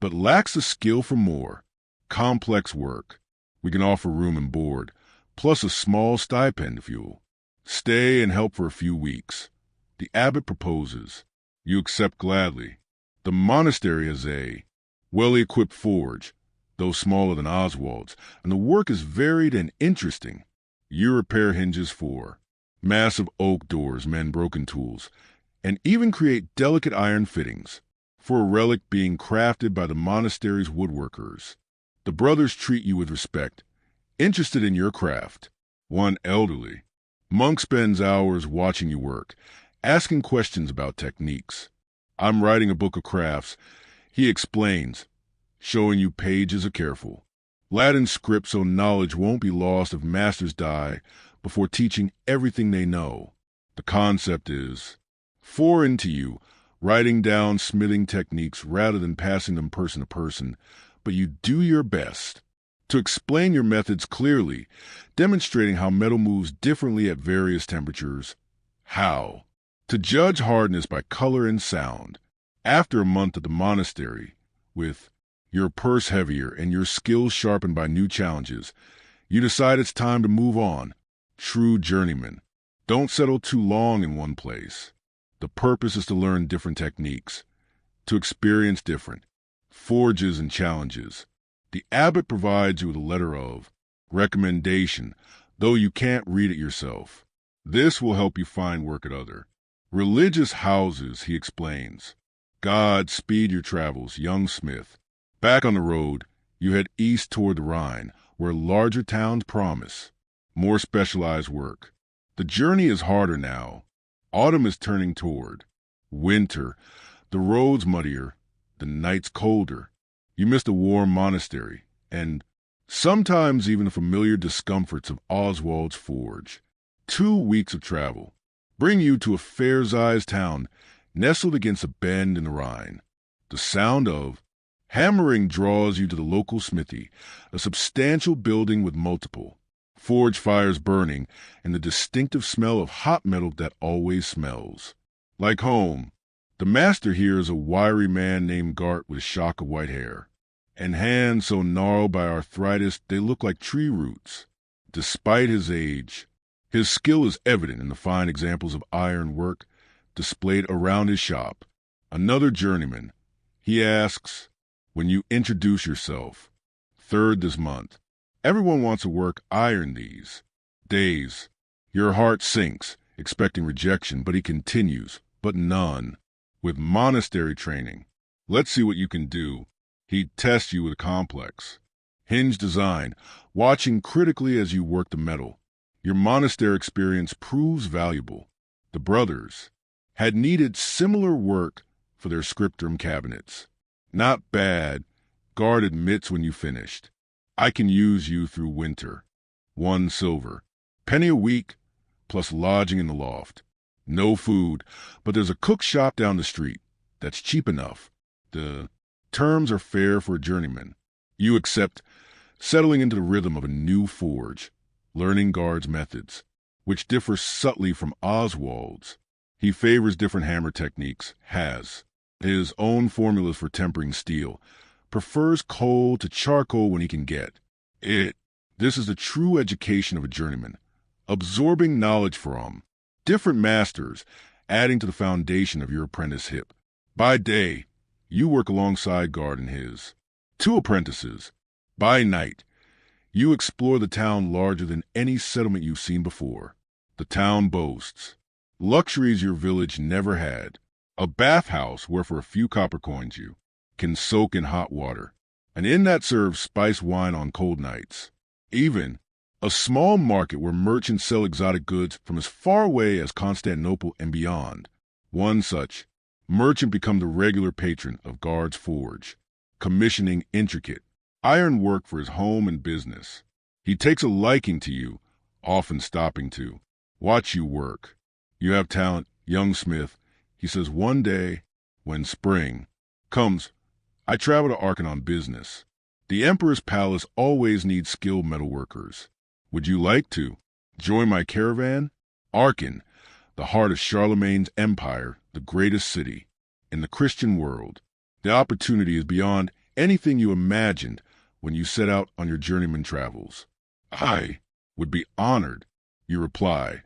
but lacks the skill for more complex work. We can offer room and board, plus a small stipend if you'll stay and help for a few weeks. The abbot proposes. You accept gladly. The monastery is a well-equipped forge, though smaller than Oswald's, and the work is varied and interesting. You repair hinges for massive oak doors, mend broken tools, and even create delicate iron fittings for a relic being crafted by the monastery's woodworkers. The brothers treat you with respect, interested in your craft. One elderly monk spends hours watching you work, asking questions about techniques. I'm writing a book of crafts, he explains, showing you pages of careful Latin script so knowledge won't be lost if masters die before teaching everything they know. The concept is foreign to you, writing down smithing techniques rather than passing them person to person, but you do your best to explain your methods clearly, demonstrating how metal moves differently at various temperatures. How to judge hardness by color and sound. After a month at the monastery, with your purse heavier and your skills sharpened by new challenges, you decide it's time to move on. True journeyman. Don't settle too long in one place. The purpose is to learn different techniques, to experience different forges and challenges. The abbot provides you with a letter of recommendation, though you can't read it yourself. This will help you find work at other religious houses, he explains. God speed your travels, young smith. Back on the road, you head east toward the Rhine, where larger towns promise more specialized work. The journey is harder now. Autumn is turning toward winter. The roads muddier, the nights colder. You miss the warm monastery, and sometimes even the familiar discomforts of Oswald's forge. 2 weeks of travel bring you to a fair-sized town nestled against a bend in the Rhine. The sound of Hammering draws you to the local smithy, a substantial building with multiple forge fires burning and the distinctive smell of hot metal that always smells like home. The master here is a wiry man named Gart with a shock of white hair, and hands so gnarled by arthritis they look like tree roots. Despite his age, his skill is evident in the fine examples of iron work displayed around his shop. Another journeyman. He asks, when you introduce yourself, 3rd this month. Everyone wants to work iron these days. Your heart sinks, expecting rejection, but he continues, but none. With monastery training, let's see what you can do. He tests you with a complex hinge design, watching critically as you work the metal. Your monastery experience proves valuable. The brothers had needed similar work for their scriptum cabinets. Not bad, Guard admits when you finished. I can use you through winter. 1 silver. Penny a week, plus lodging in the loft. No food, but there's a cook shop down the street that's cheap enough. The terms are fair for a journeyman. You accept, settling into the rhythm of a new forge, learning Guard's methods, which differ subtly from Oswald's. He favors different hammer techniques, has his own formulas for tempering steel, prefers coal to charcoal when he can get it. This is the true education of a journeyman, absorbing knowledge from different masters, adding to the foundation of your apprentice hip. By day, you work alongside Guard and his 2 apprentices. By night, you explore the town larger than any settlement you've seen before. The town boasts luxuries your village never had. A bathhouse where for a few copper coins you can soak in hot water. An inn that serves spiced wine on cold nights. Even a small market where merchants sell exotic goods from as far away as Constantinople and beyond. One such merchant become the regular patron of Guard's forge, commissioning intricate iron work for his home and business. He takes a liking to you, often stopping to watch you work. You have talent, young smith. He says one day, when spring comes, I travel to Aachen on business. The Emperor's palace always needs skilled metalworkers. Would you like to join my caravan? Aachen, the heart of Charlemagne's empire, the greatest city in the Christian world. The opportunity is beyond anything you imagined when you set out on your journeyman travels. I would be honored, you reply,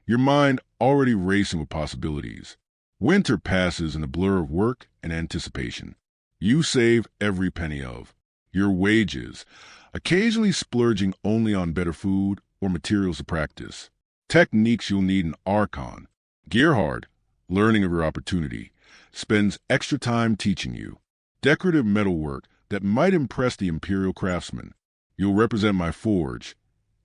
your mind already racing with possibilities. Winter passes in a blur of work and anticipation. You save every penny of your wages, occasionally splurging only on better food or materials to practice. Techniques you'll need in Aachen. Gerhard, learning of your opportunity, spends extra time teaching you. Decorative metalwork that might impress the imperial craftsman. You'll represent my forge.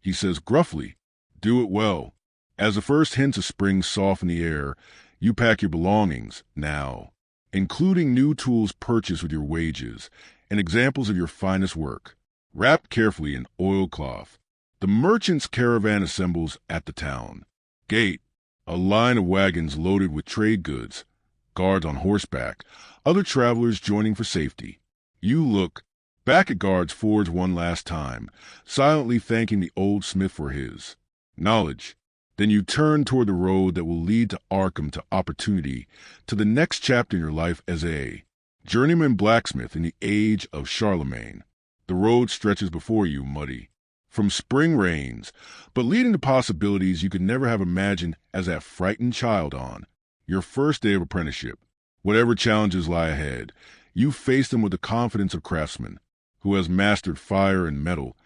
He says gruffly, do it well. As the first hints of spring soften the air, you pack your belongings now, including new tools purchased with your wages and examples of your finest work, wrapped carefully in oilcloth. The merchant's caravan assembles at the town gate, a line of wagons loaded with trade goods, guards on horseback, other travelers joining for safety. You look back at Guard's forge one last time, silently thanking the old smith for his knowledge. Then you turn toward the road that will lead to Aachen, to opportunity, to the next chapter in your life as a journeyman blacksmith in the age of Charlemagne. The road stretches before you, muddy, from spring rains, but leading to possibilities you could never have imagined as that frightened child on your first day of apprenticeship. Whatever challenges lie ahead, you face them with the confidence of craftsman who has mastered fire and metal,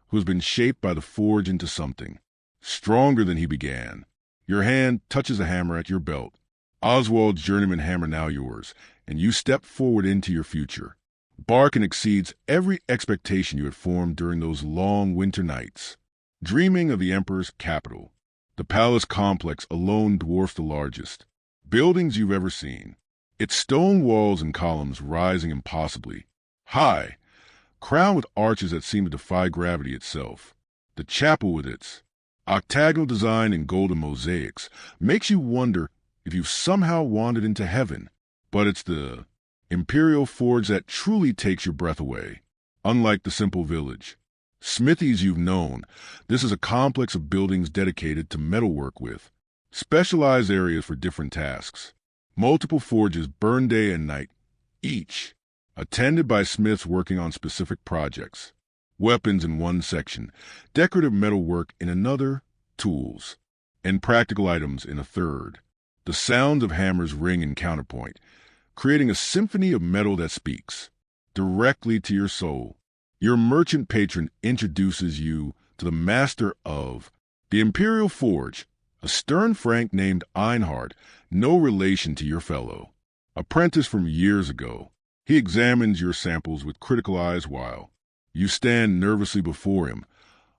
who has been shaped by the forge into something stronger than he began. Your hand touches a hammer at your belt. Oswald's journeyman hammer now yours, and you step forward into your future. Barkin exceeds every expectation you had formed during those long winter nights. Dreaming of the Emperor's capital, the palace complex alone dwarfs the largest buildings you've ever seen. Its stone walls and columns rising impossibly high, crowned with arches that seem to defy gravity itself. The chapel with its octagonal design and golden mosaics makes you wonder if you've somehow wandered into heaven. But it's the Imperial Forge that truly takes your breath away. Unlike the simple village smithies you've known, this is a complex of buildings dedicated to metalwork with specialized areas for different tasks. Multiple forges burn day and night, each attended by smiths working on specific projects. Weapons in one section, decorative metalwork in another, tools, and practical items in a third. The sounds of hammers ring in counterpoint, creating a symphony of metal that speaks directly to your soul. Your merchant patron introduces you to the master of the Imperial Forge, a stern Frank named Einhard, no relation to your fellow apprentice from years ago. He examines your samples with critical eyes while you stand nervously before him,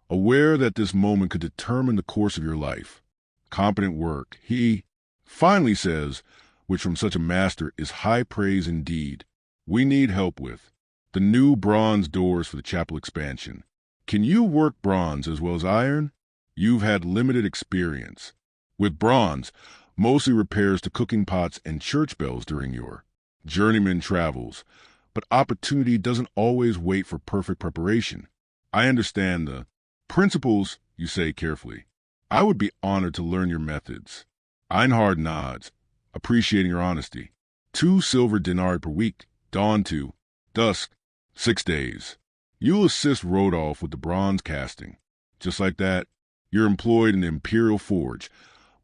aware that this moment could determine the course of your life. Competent work, he finally says, which from such a master is high praise indeed. We need help with the new bronze doors for the chapel expansion. Can you work bronze as well as iron? You've had limited experience with bronze, mostly repairs to cooking pots and church bells during your journeyman travels, but opportunity doesn't always wait for perfect preparation. I understand the principles, you say carefully. I would be honored to learn your methods. Einhard nods, appreciating your honesty. 2 silver denarii per week, dawn to dusk, 6 days. You'll assist Rodolph with the bronze casting. Just like that, you're employed in the Imperial Forge,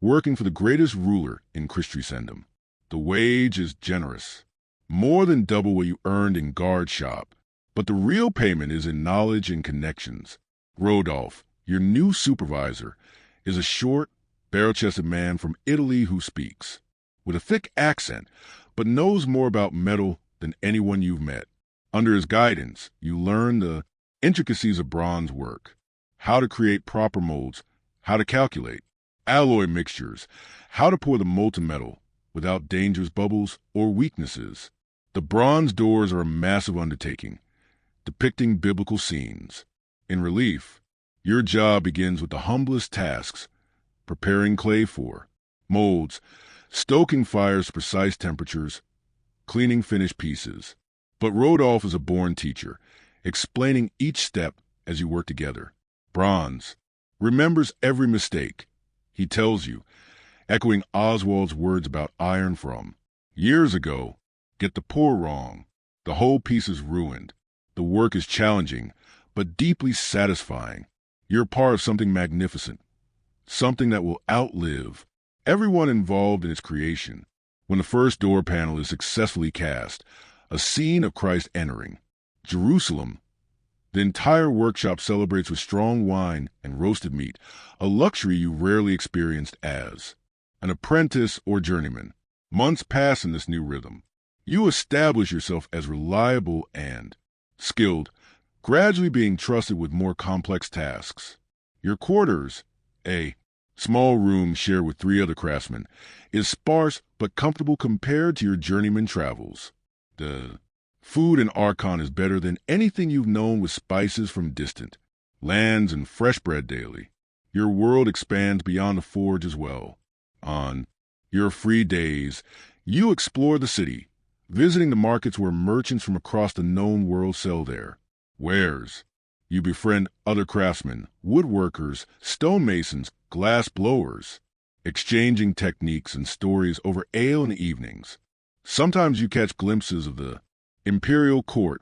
working for the greatest ruler in Christendom. The wage is generous, more than double what you earned in guard shop, but the real payment is in knowledge and connections. Rodolph, your new supervisor, is a short, barrel-chested man from Italy who speaks with a thick accent, but knows more about metal than anyone you've met. Under his guidance, you learn the intricacies of bronze work, how to create proper molds, how to calculate alloy mixtures, how to pour the molten metal without dangerous bubbles or weaknesses. The bronze doors are a massive undertaking, depicting biblical scenes. In relief, your job begins with the humblest tasks, preparing clay for molds, stoking fires to precise temperatures, cleaning finished pieces. But Rodolph is a born teacher, explaining each step as you work together. Bronze remembers every mistake, he tells you, echoing Oswald's words about iron from years ago. Get the pour wrong, the whole piece is ruined. The work is challenging, but deeply satisfying. You're part of something magnificent, something that will outlive everyone involved in its creation. When the first door panel is successfully cast, a scene of Christ entering Jerusalem, the entire workshop celebrates with strong wine and roasted meat, a luxury you rarely experienced as an apprentice or journeyman. Months pass in this new rhythm. You establish yourself as reliable and skilled, gradually being trusted with more complex tasks. Your quarters, a small room shared with 3 other craftsmen, is sparse but comfortable compared to your journeyman travels. The food in Aachen is better than anything you've known, with spices from distant lands and fresh bread daily. Your world expands beyond the forge as well. On your free days, you explore the city, visiting the markets where merchants from across the known world sell their wares. You befriend other craftsmen, woodworkers, stonemasons, glass blowers, exchanging techniques and stories over ale in the evenings. Sometimes you catch glimpses of the imperial court,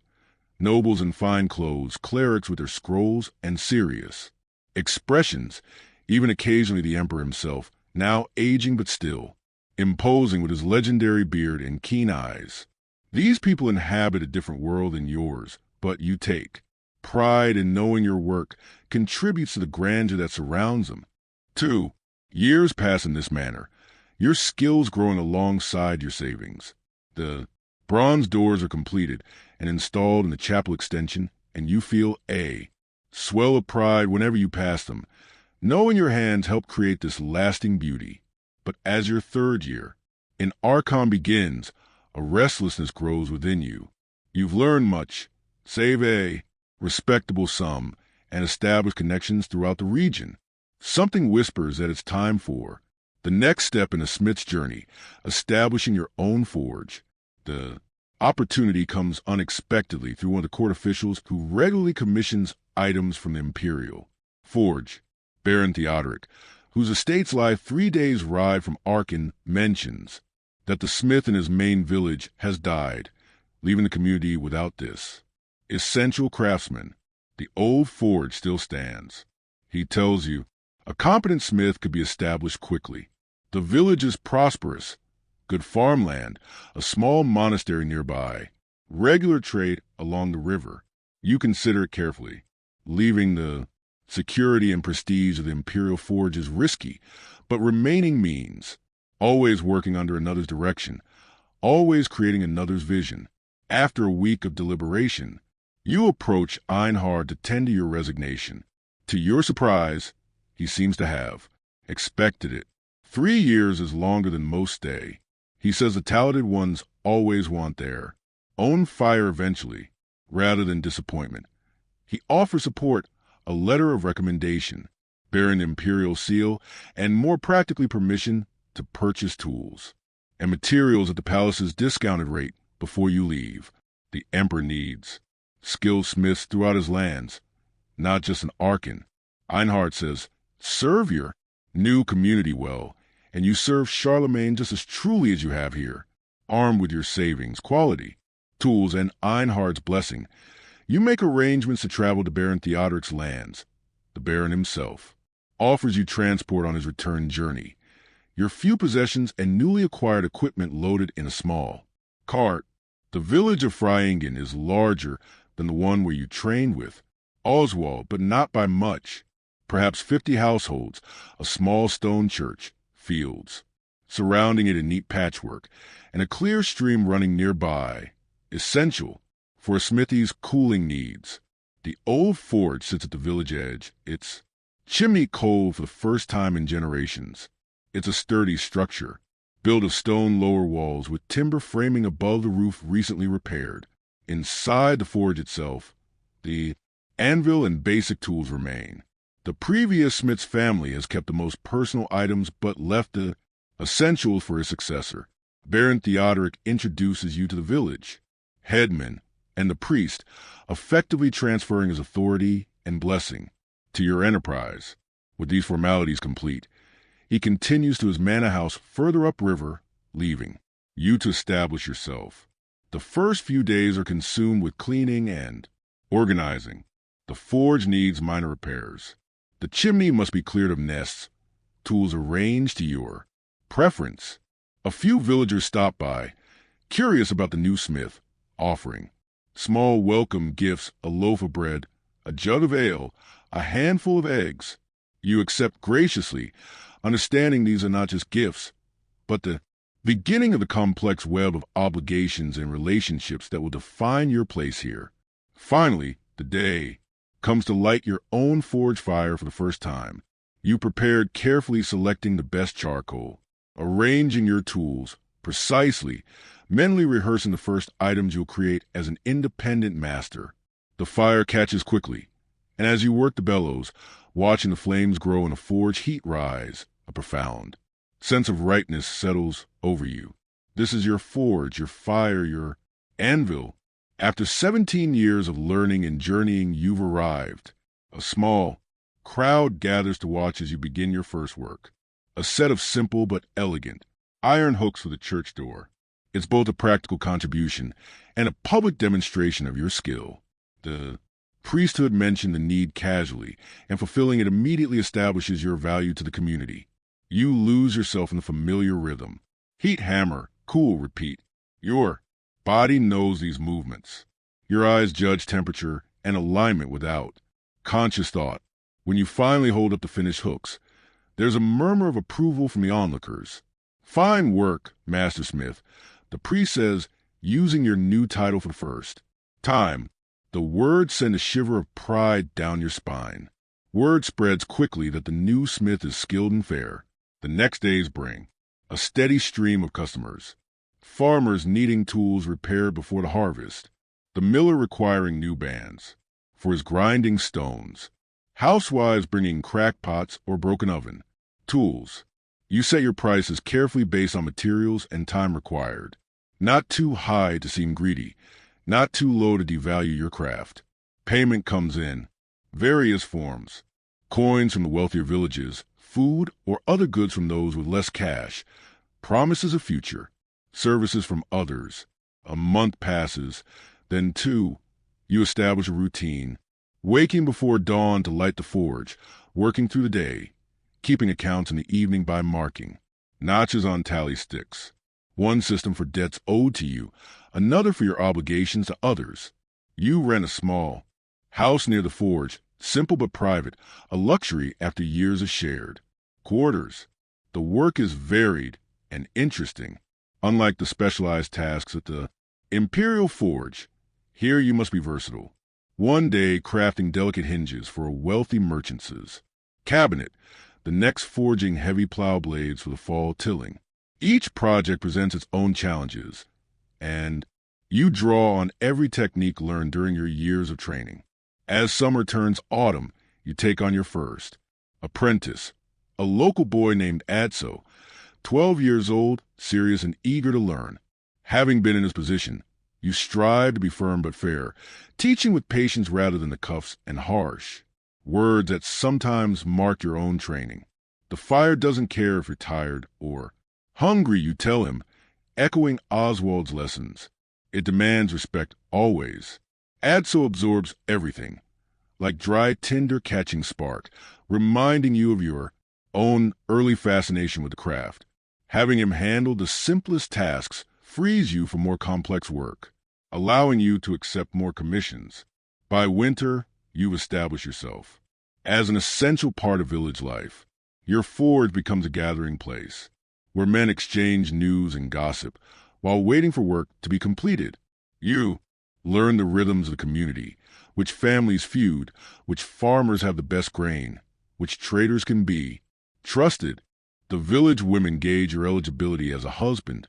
nobles in fine clothes, clerics with their scrolls and serious expressions, even occasionally the emperor himself, now aging but still imposing with his legendary beard and keen eyes. These people inhabit a different world than yours, but you take pride in knowing your work contributes to the grandeur that surrounds them. 2 years pass in this manner, your skills growing alongside your savings. The bronze doors are completed and installed in the chapel extension, and you feel a swell of pride whenever you pass them, knowing your hands help create this lasting beauty. But as your 3rd year in Aachen begins, a restlessness grows within you. You've learned much, save a respectable sum, and established connections throughout the region. Something whispers that it's time for the next step in a smith's journey, establishing your own forge. The Opportunity comes unexpectedly through one of the court officials who regularly commissions items from the Imperial Forge. Baron Theodoric, whose estates lie 3 days' ride from Aachen, mentions that the smith in his main village has died, leaving the community without this essential craftsman. The old forge still stands. He tells you a competent smith could be established quickly. The village is prosperous, good farmland, a small monastery nearby, regular trade along the river. You consider it carefully. Leaving the security and prestige of the Imperial Forge is risky, but remaining means, always working under another's direction, always creating another's vision. After a week of deliberation, you approach Einhard to tender your resignation. To your surprise, he seems to have expected it. 3 years is longer than most stay. He says the talented ones always want their own fire eventually, rather than disappointment. He offers support, a letter of recommendation, bearing the imperial seal, and more practically permission to purchase tools and materials at the palace's discounted rate before you leave. The emperor needs skilled smiths throughout his lands, not just in Aachen. Einhard says, serve your new community well, and you serve Charlemagne just as truly as you have here. Armed with your savings, quality, tools, and Einhard's blessing, you make arrangements to travel to Baron Theodoric's lands. The Baron himself offers you transport on his return journey, your few possessions and newly acquired equipment loaded in a small cart. The village of Frilingen is larger than the one where you trained with Oswald, but not by much. Perhaps 50 households, a small stone church, fields surrounding it in neat patchwork, and a clear stream running nearby, essential for a smithy's cooling needs. The old forge sits at the village edge, its chimney cold for the first time in generations. It's a sturdy structure, built of stone lower walls with timber framing above the roof recently repaired. Inside the forge itself, the anvil and basic tools remain. The previous smith's family has kept the most personal items but left the essentials for his successor. Baron Theodoric introduces you to the village headman and the priest, effectively transferring his authority and blessing to your enterprise. With these formalities complete, he continues to his manor house further upriver, leaving you to establish yourself. The first few days are consumed with cleaning and organizing. The forge needs minor repairs. The chimney must be cleared of nests, tools arranged to your preference. A few villagers stop by, curious about the new smith, offering small welcome gifts, a loaf of bread, a jug of ale, a handful of eggs. You accept graciously, understanding these are not just gifts, but the beginning of the complex web of obligations and relationships that will define your place here. Finally, the day comes to light your own forge fire for the first time. You prepared, carefully selecting the best charcoal, arranging your tools precisely, mentally rehearsing the first items you'll create as an independent master. The fire catches quickly, and as you work the bellows, watching the flames grow and the forge heat rise, a profound sense of rightness settles over you. This is your forge, your fire, your anvil. After 17 years of learning and journeying, you've arrived. A small crowd gathers to watch as you begin your first work. A set of simple but elegant iron hooks for the church door. It's both a practical contribution and a public demonstration of your skill. The priesthood mentioned the need casually, and fulfilling it immediately establishes your value to the community. You lose yourself in the familiar rhythm. Heat, hammer, cool, repeat. Your body knows these movements. Your eyes judge temperature and alignment without conscious thought. When you finally hold up the finished hooks, there's a murmur of approval from the onlookers. Fine work, Master Smith. The priest says, using your new title for the first time. The words send a shiver of pride down your spine. Word spreads quickly that the new smith is skilled and fair. The next days bring a steady stream of customers. Farmers needing tools repaired before the harvest. The miller requiring new bands for his grinding stones. Housewives bringing cracked pots or broken oven. Tools. You set your prices carefully based on materials and time required. Not too high to seem greedy, not too low to devalue your craft. Payment comes in various forms. Coins from the wealthier villages, food or other goods from those with less cash, promises a future, services from others. A month passes, then two, you establish a routine, waking before dawn to light the forge, working through the day, keeping accounts in the evening by marking, notches on tally sticks. One system for debts owed to you, another for your obligations to others. You rent a small house near the forge, simple but private, a luxury after years of shared quarters. The work is varied and interesting, unlike the specialized tasks at the Imperial Forge. Here you must be versatile. One day crafting delicate hinges for a wealthy merchant's cabinet, the next forging heavy plow blades for the fall tilling. Each project presents its own challenges, and you draw on every technique learned during your years of training. As summer turns autumn, you take on your first apprentice, a local boy named Adso, 12 years old, serious and eager to learn. Having been in his position, you strive to be firm but fair, teaching with patience rather than the cuffs and harsh words that sometimes mark your own training. The fire doesn't care if you're tired or hungry, you tell him, echoing Oswald's lessons. It demands respect always. Adso absorbs everything, like dry tinder catching spark, reminding you of your own early fascination with the craft. Having him handle the simplest tasks frees you for more complex work, allowing you to accept more commissions. By winter, you establish yourself as an essential part of village life. Your forge becomes a gathering place where men exchange news and gossip while waiting for work to be completed. You learn the rhythms of the community, which families feud, which farmers have the best grain, which traders can be trusted. The village women gauge your eligibility as a husband,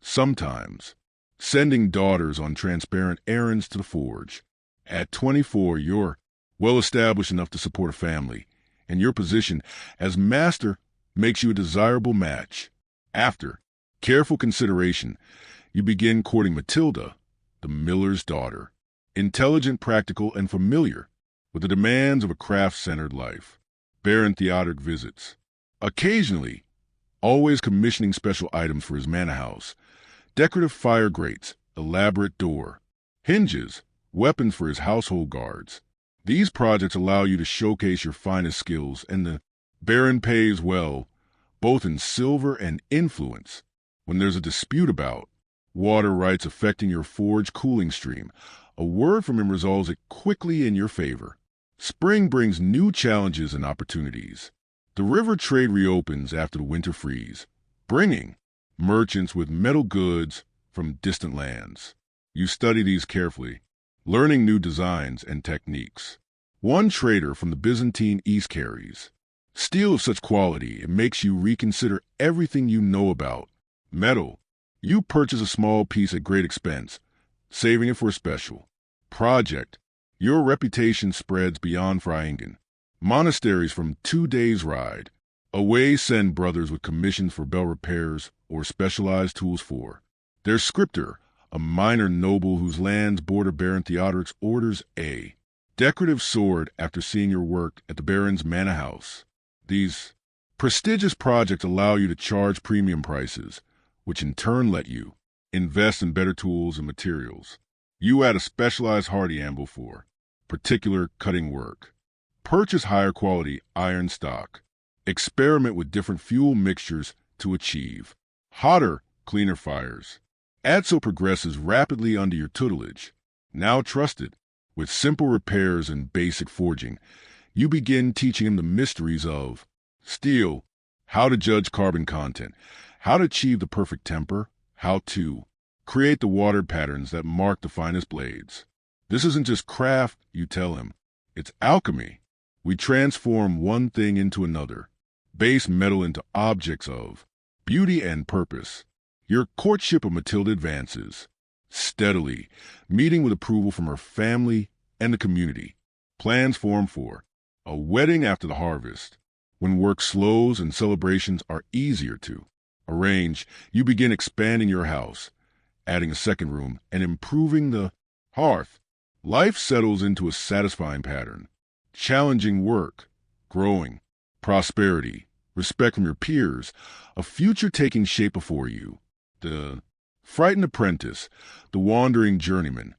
sometimes sending daughters on transparent errands to the forge. At 24, you're well established enough to support a family, and your position as master makes you a desirable match. After careful consideration, you begin courting Matilda, the miller's daughter, intelligent, practical, and familiar with the demands of a craft-centered life. Baron Theodoric visits, occasionally, always commissioning special items for his manor house, decorative fire grates, elaborate door, hinges, weapons for his household guards. These projects allow you to showcase your finest skills, and the Baron pays well, both in silver and influence. When there's a dispute about water rights affecting your forge cooling stream, a word from him resolves it quickly in your favor. Spring brings new challenges and opportunities. The river trade reopens after the winter freeze, bringing merchants with metal goods from distant lands. You study these carefully, learning new designs and techniques. One trader from the Byzantine East carries steel of such quality it makes you reconsider everything you know about metal. You purchase a small piece at great expense, saving it for a special project. Your reputation spreads beyond Frilingen. Monasteries from 2 days' ride away send brothers with commissions for bell repairs or specialized tools for their scriptor, a minor noble whose lands border Baron Theodoric's orders a decorative sword after seeing your work at the Baron's manor house. These prestigious projects allow you to charge premium prices, which in turn let you invest in better tools and materials. You add a specialized hardy anvil for particular cutting work. Purchase higher quality iron stock. Experiment with different fuel mixtures to achieve hotter, cleaner fires. Adso progresses rapidly under your tutelage. Now trusted with simple repairs and basic forging, you begin teaching him the mysteries of steel, how to judge carbon content, how to achieve the perfect temper, how to create the watered patterns that mark the finest blades. This isn't just craft, you tell him. It's alchemy. We transform one thing into another, base metal into objects of beauty and purpose. Your courtship of Matilda advances steadily, meeting with approval from her family and the community. Plans form for a wedding after the harvest. When work slows and celebrations are easier to arrange, you begin expanding your house. adding a second room, and improving the hearth. Life settles into a satisfying pattern. Challenging work, growing, prosperity, respect from your peers, a future taking shape before you. The frightened apprentice, the wandering journeyman,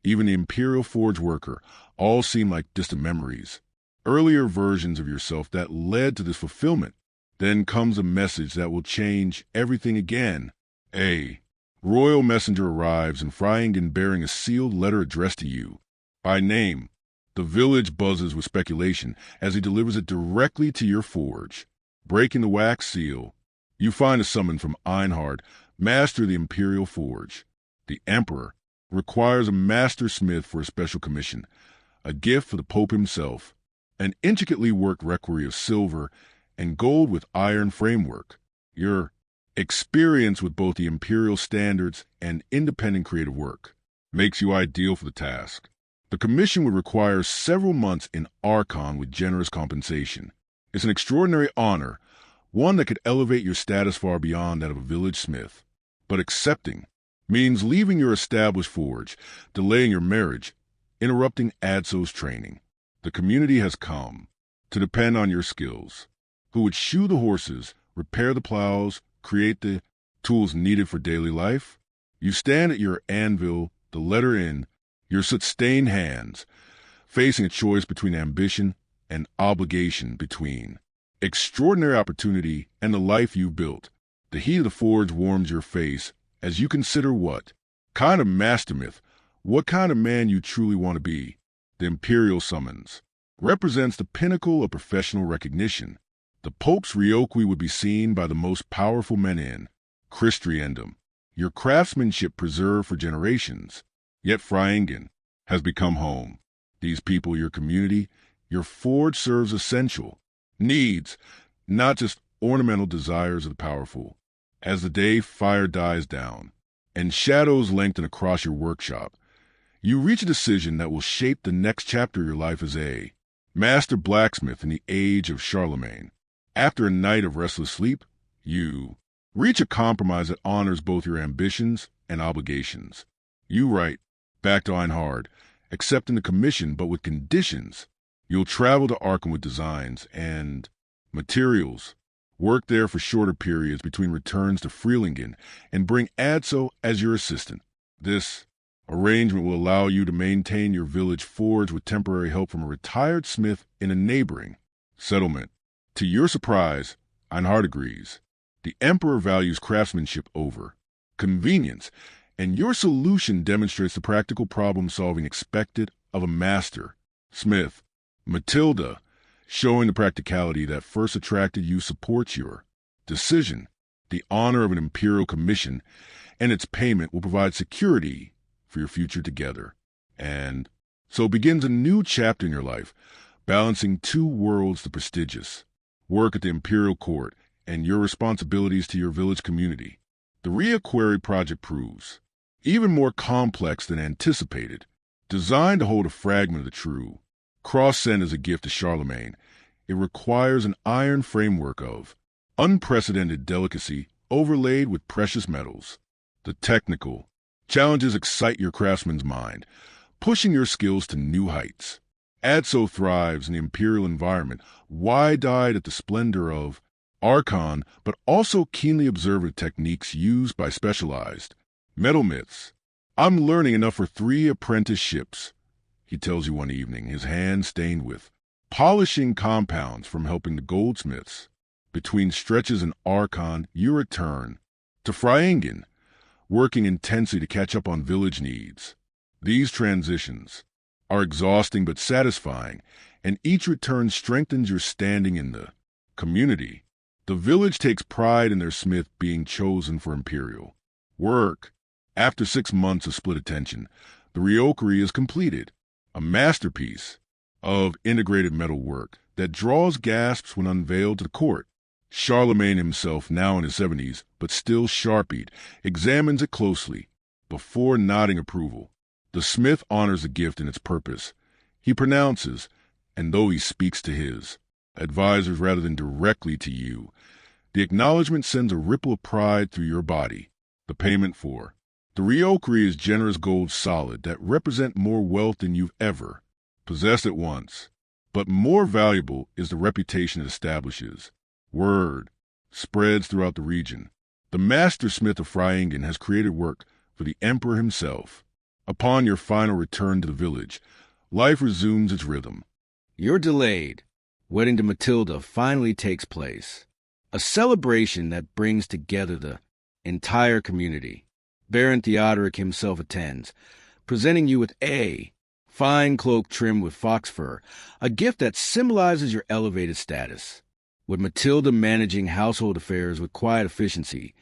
even the Imperial Forge worker, all seem like distant memories, earlier versions of yourself that led to this fulfillment. Then comes a message that will change everything again. A royal messenger arrives in Frilingen bearing a sealed letter addressed to you. By name, the village buzzes with speculation as he delivers it directly to your forge. Breaking the wax seal, you find a summons from Einhard, master of the Imperial Forge. The Emperor requires a master smith for a special commission, a gift for the Pope himself, an intricately worked reliquary of silver and gold with iron framework. Your experience with both the imperial standards and independent creative work makes you ideal for the task. The commission would require several months in Aachen with generous compensation. It's an extraordinary honor, one that could elevate your status far beyond that of a village smith. But accepting means leaving your established forge, delaying your marriage, interrupting Adso's training. The community has come to depend on your skills, who would shoe the horses, repair the plows, create the tools needed for daily life. You stand at your anvil, the letter in your soot-stained hands, facing a choice between ambition and obligation, between extraordinary opportunity and the life you built. The heat of the forge warms your face as you consider what kind of mastermith, what kind of man you truly want to be. The imperial summons represents the pinnacle of professional recognition. The Pope's reliquary would be seen by the most powerful men in Christendom, your craftsmanship preserved for generations. Yet Frilingen has become home. These people, your community, your forge serves essential needs, not just ornamental desires of the powerful. As the day fire dies down and shadows lengthen across your workshop, you reach a decision that will shape the next chapter of your life as a master blacksmith in the age of Charlemagne. After a night of restless sleep, you reach a compromise that honors both your ambitions and obligations. You write back to Einhard, accepting the commission but with conditions. You'll travel to Aachen with designs and materials, work there for shorter periods between returns to Frilingen, and bring Adso as your assistant. This arrangement will allow you to maintain your village forge with temporary help from a retired smith in a neighboring settlement. To your surprise, Einhard agrees. The Emperor values craftsmanship over convenience, and your solution demonstrates the practical problem-solving expected of a master smith. Matilda, showing the practicality that first attracted you, supports your decision. The honor of an imperial commission and its payment will provide security for your future together. And so begins a new chapter in your life, balancing two worlds: the prestigious work at the imperial court and your responsibilities to your village community. The reliquary project proves even more complex than anticipated. Designed to hold a fragment of the true cross-sent as a gift to Charlemagne, it requires an iron framework of unprecedented delicacy overlaid with precious metals. The technical challenges excite your craftsman's mind, pushing your skills to new heights. Adso thrives in the imperial environment, wide-eyed at the splendor of Aachen, but also keenly observant techniques used by specialized metalsmiths. I'm learning enough for 3 apprenticeships, he tells you one evening, his hands stained with polishing compounds from helping the goldsmiths. Between stretches in Aachen, you return to Frilingen, working intensely to catch up on village needs. These transitions are exhausting but satisfying, and each return strengthens your standing in the community. The village takes pride in their smith being chosen for imperial work. After 6 months of split attention, the reliquary is completed, a masterpiece of integrated metal work that draws gasps when unveiled to the court. Charlemagne himself, now in his 70s, but still sharp-eyed, examines it closely. Before nodding approval, the smith honors the gift and its purpose. He pronounces, and though he speaks to his advisors rather than directly to you, the acknowledgement sends a ripple of pride through your body. The payment for the The reliquary is generous gold solid that represent more wealth than you've ever possessed at once. But more valuable is the reputation it establishes. Word spreads throughout the region. The master smith of Frilingen has created work for the emperor himself. Upon your final return to the village, life resumes its rhythm. You're delayed. Wedding to Matilda finally takes place. A celebration that brings together the entire community. Baron Alaric himself attends, presenting you with a fine cloak trimmed with fox fur, a gift that symbolizes your elevated status. With Matilda managing household affairs with quiet efficiency,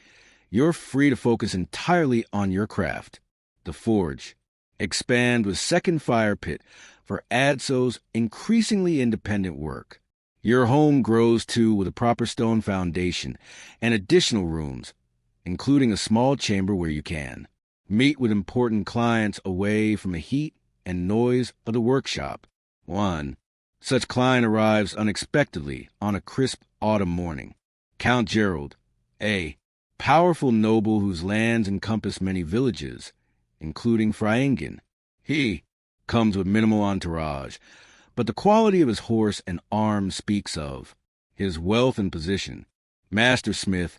you're free to focus entirely on your craft. The forge. Expand with second fire pit for Adso's increasingly independent work. Your home grows too with a proper stone foundation and additional rooms, including a small chamber where you can meet with important clients away from the heat and noise of the workshop. One such client arrives unexpectedly on a crisp autumn morning. Count Gerald, a powerful noble whose lands encompass many villages, including Frilingen. He comes with minimal entourage, but the quality of his horse and arms speaks of his wealth and position. Master Smith,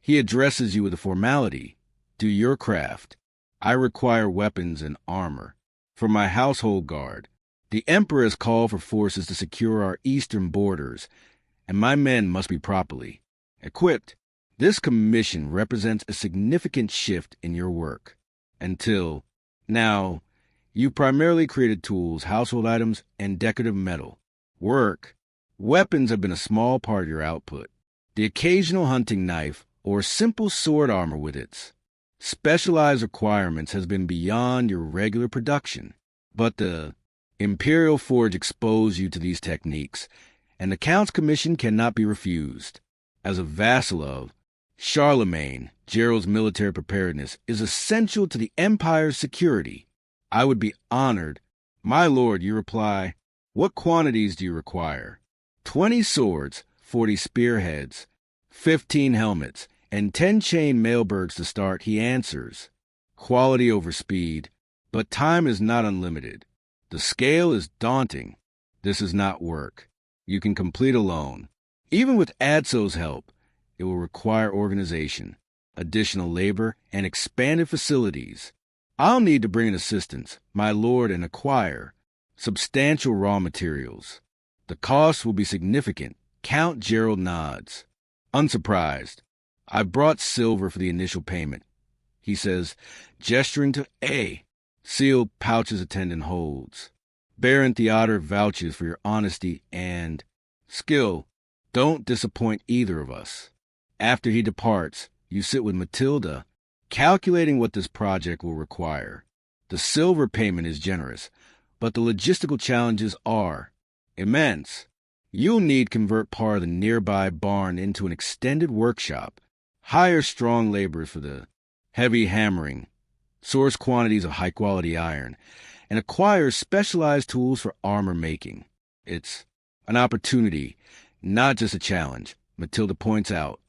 he addresses you with a formality. Do your craft. I require weapons and armor. For my household guard, the Emperor has called for forces to secure our eastern borders, and my men must be properly equipped. This commission represents a significant shift in your work. Until now, you primarily created tools, household items, and decorative metal. Weapons have been a small part of your output. The occasional hunting knife or simple sword armor with its specialized requirements has been beyond your regular production. But the Imperial Forge exposed you to these techniques, and the Count's commission cannot be refused. As a vassal of Charlemagne, Gerald's military preparedness is essential to the Empire's security. I would be honored. My lord, you reply, what quantities do you require? 20 swords, 40 spearheads, 15 helmets, and 10 chain mailbergs to start, he answers. Quality over speed, but time is not unlimited. The scale is daunting. This is not work you can complete alone. Even with Adso's help, it will require organization, additional labor, and expanded facilities. I'll need to bring in assistance, my lord, and acquire substantial raw materials. The cost will be significant. Count Gerald nods. Unsurprised. I brought silver for the initial payment, he says, gesturing to a sealed pouch his attendant holds. Baron Theodor vouches for your honesty and skill. Don't disappoint either of us. After he departs, you sit with Matilda, calculating what this project will require. The silver payment is generous, but the logistical challenges are immense. You'll need to convert part of the nearby barn into an extended workshop, hire strong laborers for the heavy hammering, source quantities of high-quality iron, and acquire specialized tools for armor making. It's an opportunity, not just a challenge, Matilda points out.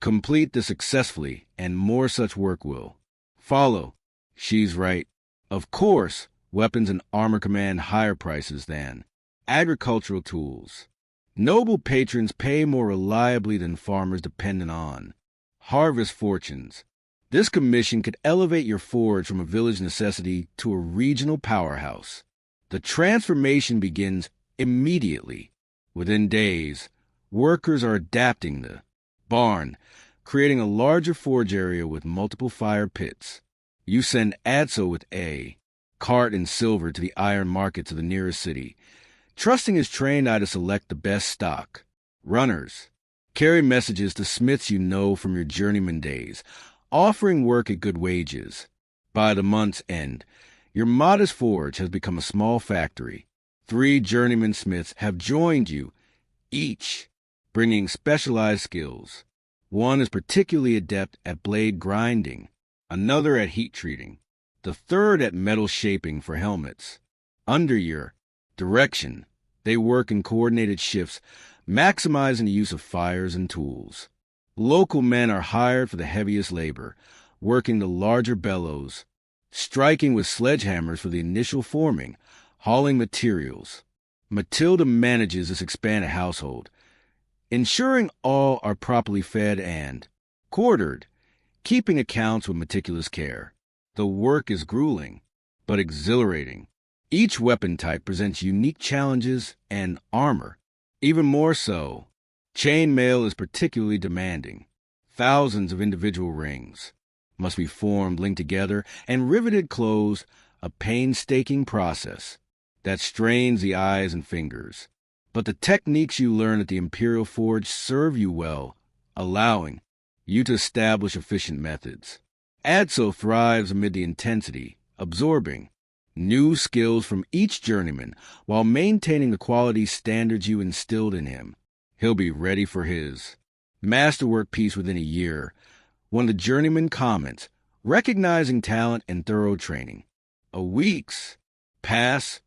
Complete this successfully, and more such work will follow. She's right. Of course, weapons and armor command higher prices than agricultural tools. Noble patrons pay more reliably than farmers dependent on harvest fortunes. This commission could elevate your forge from a village necessity to a regional powerhouse. The transformation begins immediately. Within days, workers are adapting the barn, creating a larger forge area with multiple fire pits. You send Adso with a cart and silver to the iron markets of the nearest city, trusting his trained eye to select the best stock. Runners carry messages to smiths you know from your journeyman days, offering work at good wages. By the month's end, your modest forge has become a small factory. 3 journeyman smiths have joined you, each bringing specialized skills. One is particularly adept at blade grinding, another at heat treating, the third at metal shaping for helmets. Under your direction, they work in coordinated shifts, maximizing the use of fires and tools. Local men are hired for the heaviest labor, working the larger bellows, striking with sledgehammers for the initial forming, hauling materials. Matilda manages this expanded household, ensuring all are properly fed and quartered, keeping accounts with meticulous care. The work is grueling, but exhilarating. Each weapon type presents unique challenges and armor. Even more so, chainmail is particularly demanding. Thousands of individual rings must be formed, linked together, and riveted closed, a painstaking process that strains the eyes and fingers. But the techniques you learn at the Imperial Forge serve you well, allowing you to establish efficient methods. Adso thrives amid the intensity, absorbing new skills from each journeyman while maintaining the quality standards you instilled in him. He'll be ready for his masterwork piece within a year, when the journeyman comments, recognizing talent and thorough training. A week's pass,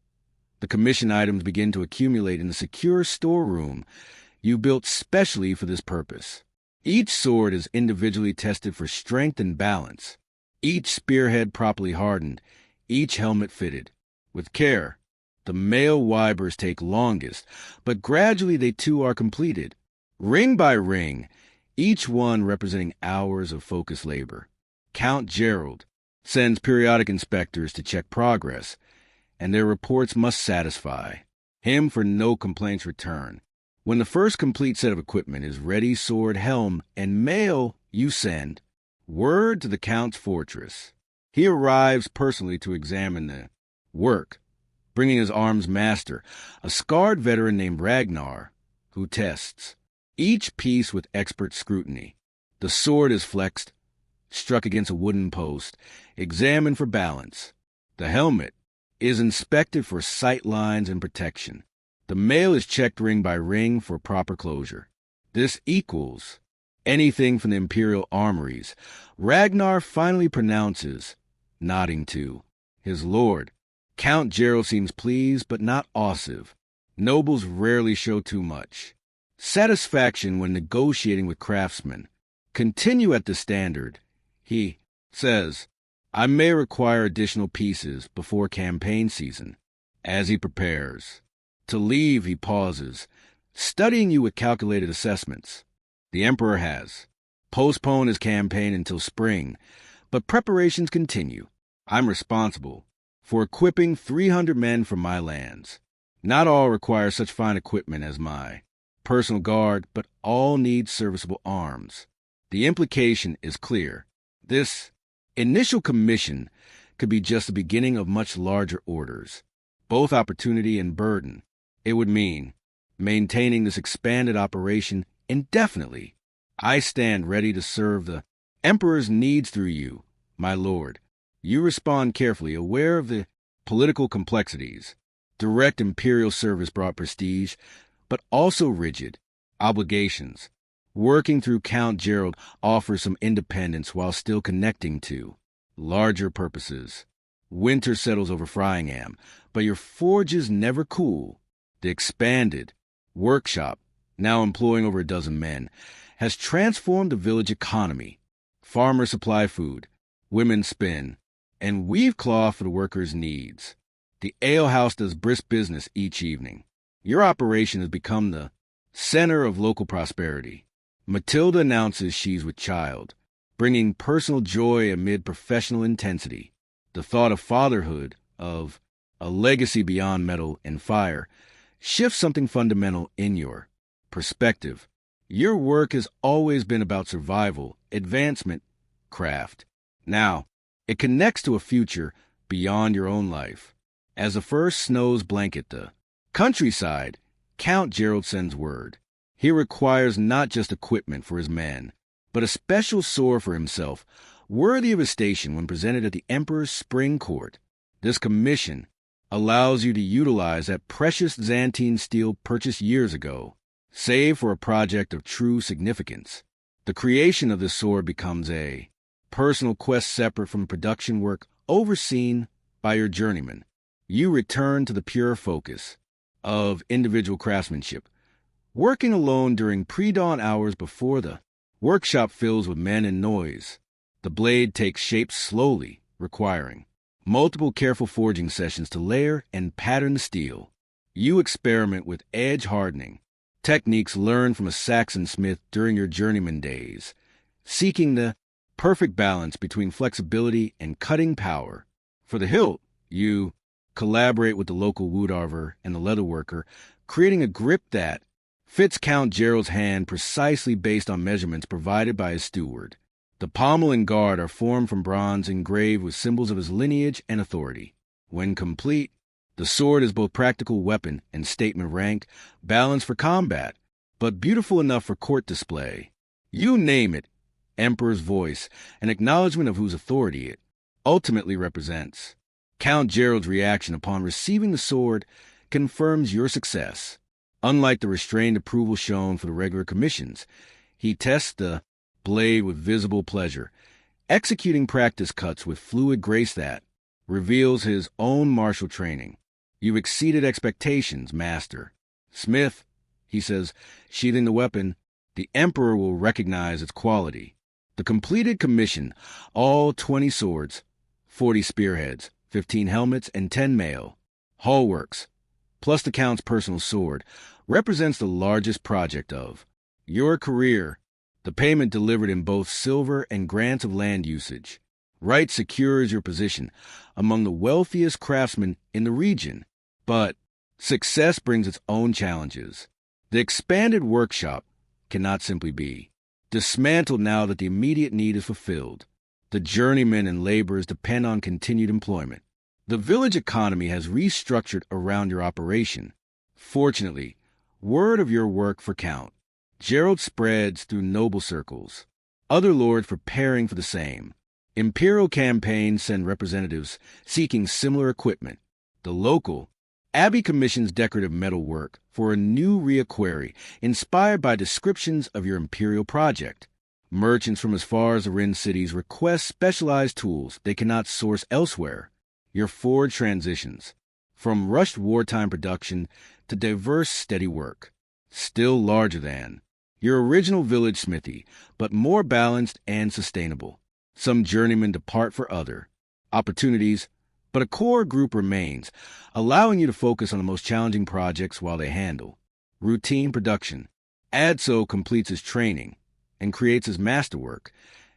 the commission items begin to accumulate in the secure storeroom you built specially for this purpose. Each sword is individually tested for strength and balance, each spearhead properly hardened, each helmet fitted. With care, the male wibers take longest, but gradually they too are completed, ring by ring, each one representing hours of focused labor. Count Gerald sends periodic inspectors to check progress, and their reports must satisfy him, for no complaints return. When the first complete set of equipment is ready, sword, helm, and mail, you send word to the Count's fortress. He arrives personally to examine the work, bringing his arms master, a scarred veteran named Ragnar, who tests each piece with expert scrutiny. The sword is flexed, struck against a wooden post, examined for balance. The helmet is inspected for sight lines and protection. The mail is checked ring by ring for proper closure. This equals anything from the Imperial armories. Ragnar finally pronounces, nodding to his lord. Count Gerald seems pleased, but not ossive. Nobles rarely show too much satisfaction when negotiating with craftsmen. Continue at the standard. He says, I may require additional pieces before campaign season. As he prepares to leave, he pauses, studying you with calculated assessments. The Emperor has postponed his campaign until spring, but preparations continue. I'm responsible for equipping 300 men from my lands. Not all require such fine equipment as my personal guard, but all need serviceable arms. The implication is clear. This initial commission could be just the beginning of much larger orders, both opportunity and burden. It would mean maintaining this expanded operation indefinitely. I stand ready to serve the Emperor's needs through you, my lord. You respond carefully, aware of the political complexities. Direct imperial service brought prestige, but also rigid obligations. Working through Count Gerald offers some independence while still connecting to larger purposes. Winter settles over Frilingen, but your forges never cool. The expanded workshop, now employing over a dozen men, has transformed the village economy. Farmers supply food, women spin, and weave cloth for the workers' needs. The alehouse does brisk business each evening. Your operation has become the center of local prosperity. Matilda announces she's with child, bringing personal joy amid professional intensity. The thought of fatherhood, of a legacy beyond metal and fire, shifts something fundamental in your perspective. Your work has always been about survival, advancement, craft. Now, it connects to a future beyond your own life. As the first snows blanket the countryside, Count Gerald sends word. He requires not just equipment for his men, but a special sword for himself, worthy of his station when presented at the Emperor's spring court. This commission allows you to utilize that precious Xantine steel purchased years ago, save for a project of true significance. The creation of this sword becomes a personal quest separate from production work overseen by your journeyman. You return to the pure focus of individual craftsmanship, working alone during pre-dawn hours before the workshop fills with men and noise. The blade takes shape slowly, requiring multiple careful forging sessions to layer and pattern the steel. You experiment with edge hardening, techniques learned from a Saxon smith during your journeyman days, seeking the perfect balance between flexibility and cutting power. For the hilt, you collaborate with the local woodarver and the leatherworker, creating a grip that fits Count Gerald's hand precisely based on measurements provided by his steward. The pommel and guard are formed from bronze engraved with symbols of his lineage and authority. When complete, the sword is both practical weapon and statement rank, balanced for combat, but beautiful enough for court display. You name it, Emperor's voice, an acknowledgement of whose authority it ultimately represents. Count Gerald's reaction upon receiving the sword confirms your success. Unlike the restrained approval shown for the regular commissions, he tests the blade with visible pleasure, executing practice cuts with fluid grace that reveals his own martial training. You've exceeded expectations, master. Smith, he says, sheathing the weapon, the Emperor will recognize its quality. The completed commission, all 20 swords, 40 spearheads, 15 helmets, and 10 mail, hallworks, plus the Count's personal sword, represents the largest project of your career. The payment delivered in both silver and grants of land usage. Right secures your position among the wealthiest craftsmen in the region. But success brings its own challenges. The expanded workshop cannot simply be dismantled now that the immediate need is fulfilled. The journeymen and laborers depend on continued employment. The village economy has restructured around your operation. Fortunately, word of your work for Count Gerald spreads through noble circles, other lords preparing for the same. Imperial campaigns send representatives seeking similar equipment. The local Abbey commissions decorative metal work for a new reliquary inspired by descriptions of your imperial project. Merchants from as far as the Rin cities request specialized tools they cannot source elsewhere. Your forge transitions from rushed wartime production to diverse steady work, still larger than your original village smithy, but more balanced and sustainable. Some journeymen depart for other opportunities, but a core group remains, allowing you to focus on the most challenging projects while they handle routine production. Adso completes his training and creates his masterwork,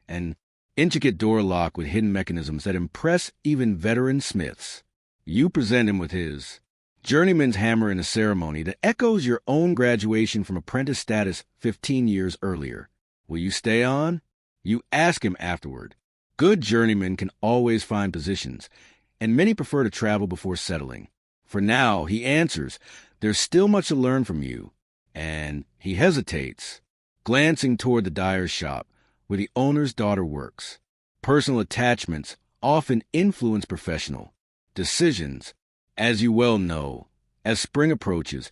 an intricate door lock with hidden mechanisms that impress even veteran smiths. You present him with his journeyman's hammer in a ceremony that echoes your own graduation from apprentice status 15 years earlier. Will you stay on? You ask him afterward. Good journeymen can always find positions, and many prefer to travel before settling. For now, he answers, there's still much to learn from you, and he hesitates, glancing toward the dyer's shop, where the owner's daughter works. Personal attachments often influence professional decisions, as you well know, as spring approaches,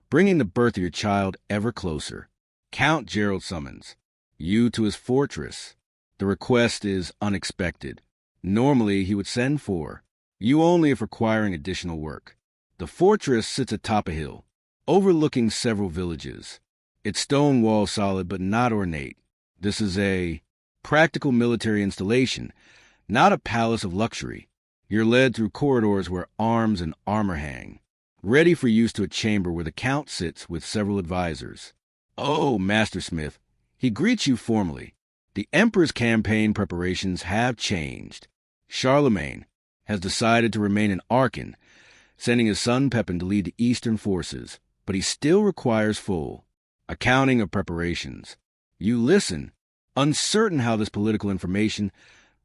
bringing the birth of your child ever closer. Count Gerald summons you to his fortress. The request is unexpected. Normally, he would send for you only if requiring additional work. The fortress sits atop a hill, overlooking several villages. Its stone walls solid but not ornate. This is a practical military installation, not a palace of luxury. You're led through corridors where arms and armor hang, ready for use to a chamber where the Count sits with several advisors. Oh, Master Smith, he greets you formally. The Emperor's campaign preparations have changed. Charlemagne has decided to remain in Aachen, sending his son Pepin to lead the eastern forces, but he still requires full accounting of preparations. You listen, uncertain how this political information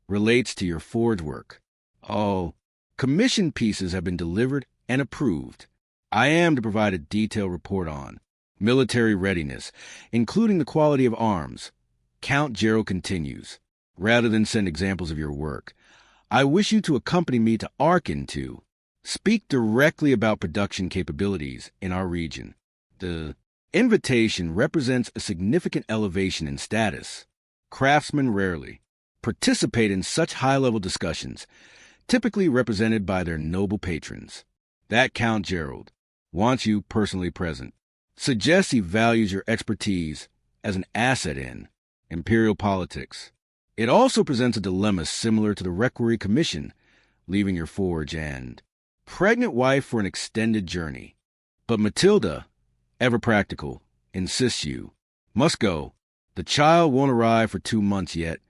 relates to your forge work. All commissioned pieces have been delivered and approved. I am to provide a detailed report on military readiness, including the quality of arms. Count Gerald continues, rather than send examples of your work, I wish you to accompany me to Aachen to speak directly about production capabilities in our region. The invitation represents a significant elevation in status. Craftsmen rarely participate in such high-level discussions, typically represented by their noble patrons. That Count Gerald wants you personally present, suggests he values your expertise as an asset in imperial politics. It also presents a dilemma similar to the reliquary commission, leaving your forge and pregnant wife for an extended journey. But Matilda, ever practical, insists you must go. The child won't arrive for 2 months yet,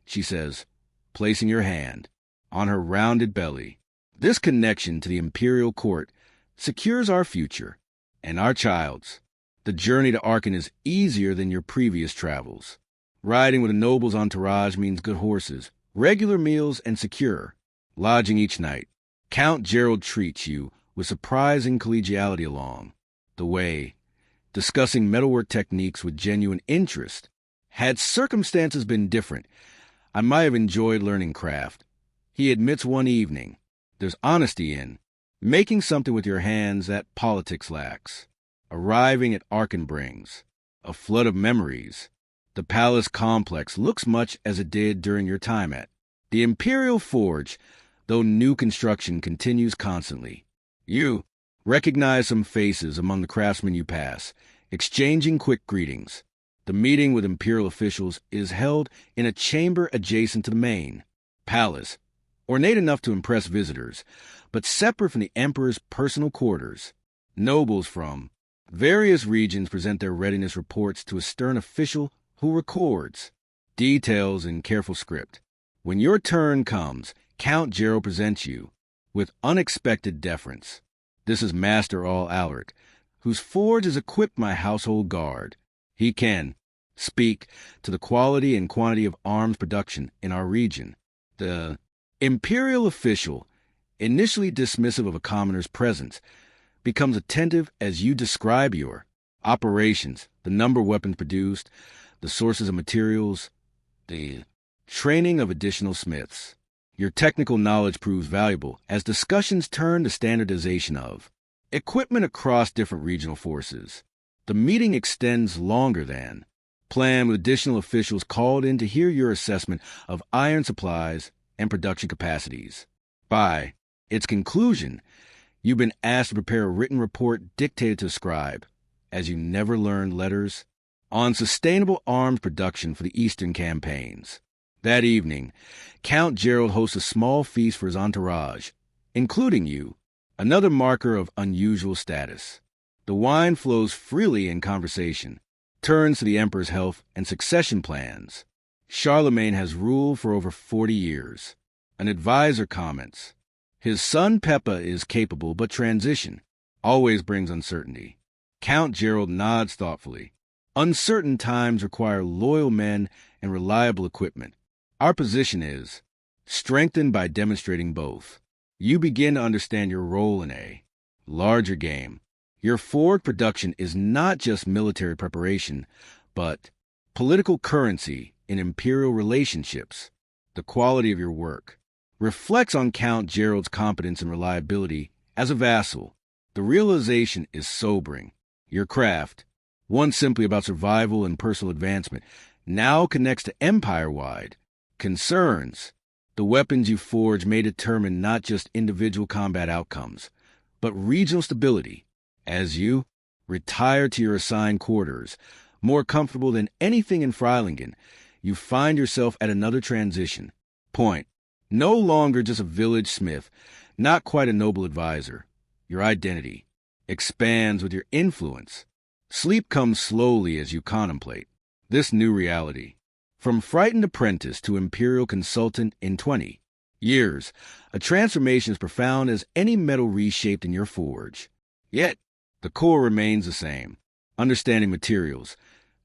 she says, placing your hand on her rounded belly. This connection to the imperial court secures our future and our child's. The journey to Aachen is easier than your previous travels. Riding with a noble's entourage means good horses, regular meals, and secure lodging each night. Count Gerald treats you with surprising collegiality along the way, discussing metalwork techniques with genuine interest. Had circumstances been different, I might have enjoyed learning craft. He admits one evening, there's honesty in making something with your hands that politics lacks. Arriving at Aachen brings a flood of memories. The palace complex looks much as it did during your time at the Imperial Forge, though new construction continues constantly. You recognize some faces among the craftsmen you pass, exchanging quick greetings. The meeting with imperial officials is held in a chamber adjacent to the main palace, ornate enough to impress visitors, but separate from the emperor's personal quarters. Nobles from various regions present their readiness reports to a stern official who records details in careful script. When your turn comes, Count Gerald presents you with unexpected deference. This is Master Alaric, whose forge is equipped my household guard. He can speak to the quality and quantity of arms production in our region. The imperial official, initially dismissive of a commoner's presence, becomes attentive as you describe your operations, the number of weapons produced, the sources of materials, the training of additional smiths. Your technical knowledge proves valuable as discussions turn to standardization of equipment across different regional forces. The meeting extends longer than planned, with additional officials called in to hear your assessment of iron supplies and production capacities. By its conclusion, you've been asked to prepare a written report dictated to a scribe, as you never learned letters, on sustainable arms production for the Eastern campaigns. That evening, Count Gerald hosts a small feast for his entourage, including you, another marker of unusual status. The wine flows freely in conversation, turns to the emperor's health and succession plans. Charlemagne has ruled for over 40 years. An advisor comments, his son Peppa is capable, but transition always brings uncertainty. Count Gerald nods thoughtfully. Uncertain times require loyal men and reliable equipment. Our position is strengthened by demonstrating both. You begin to understand your role in a larger game. Your forge production is not just military preparation, but political currency in imperial relationships. The quality of your work reflects on Count Gerald's competence and reliability as a vassal. The realization is sobering. Your craft, once simply about survival and personal advancement, now connects to empire-wide concerns. The weapons you forge may determine not just individual combat outcomes, but regional stability. As you retire to your assigned quarters, more comfortable than anything in Frilingen, you find yourself at another transition point. No longer just a village smith, not quite a noble advisor. Your identity expands with your influence. Sleep comes slowly as you contemplate this new reality. From frightened apprentice to imperial consultant in 20 years, a transformation as profound as any metal reshaped in your forge. Yet, the core remains the same. Understanding materials,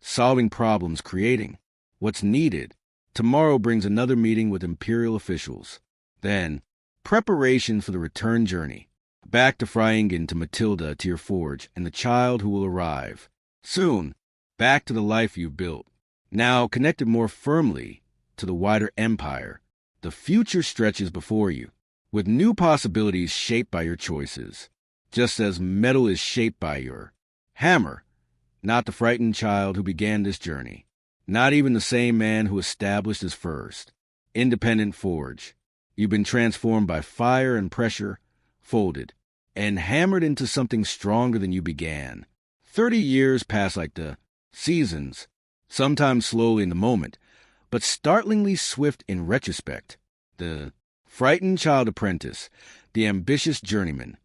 solving problems, creating what's needed. Tomorrow brings another meeting with imperial officials. Then, preparation for the return journey. Back to Frilingen, to Matilda, to your forge, and the child who will arrive. Soon, back to the life you've built. Now connected more firmly to the wider empire. The future stretches before you, with new possibilities shaped by your choices. Just as metal is shaped by your hammer, not the frightened child who began this journey. Not even the same man who established his first independent forge. You've been transformed by fire and pressure, folded, and hammered into something stronger than you began. 30 years pass like the seasons, sometimes slowly in the moment, but startlingly swift in retrospect. The frightened child apprentice, the ambitious journeyman,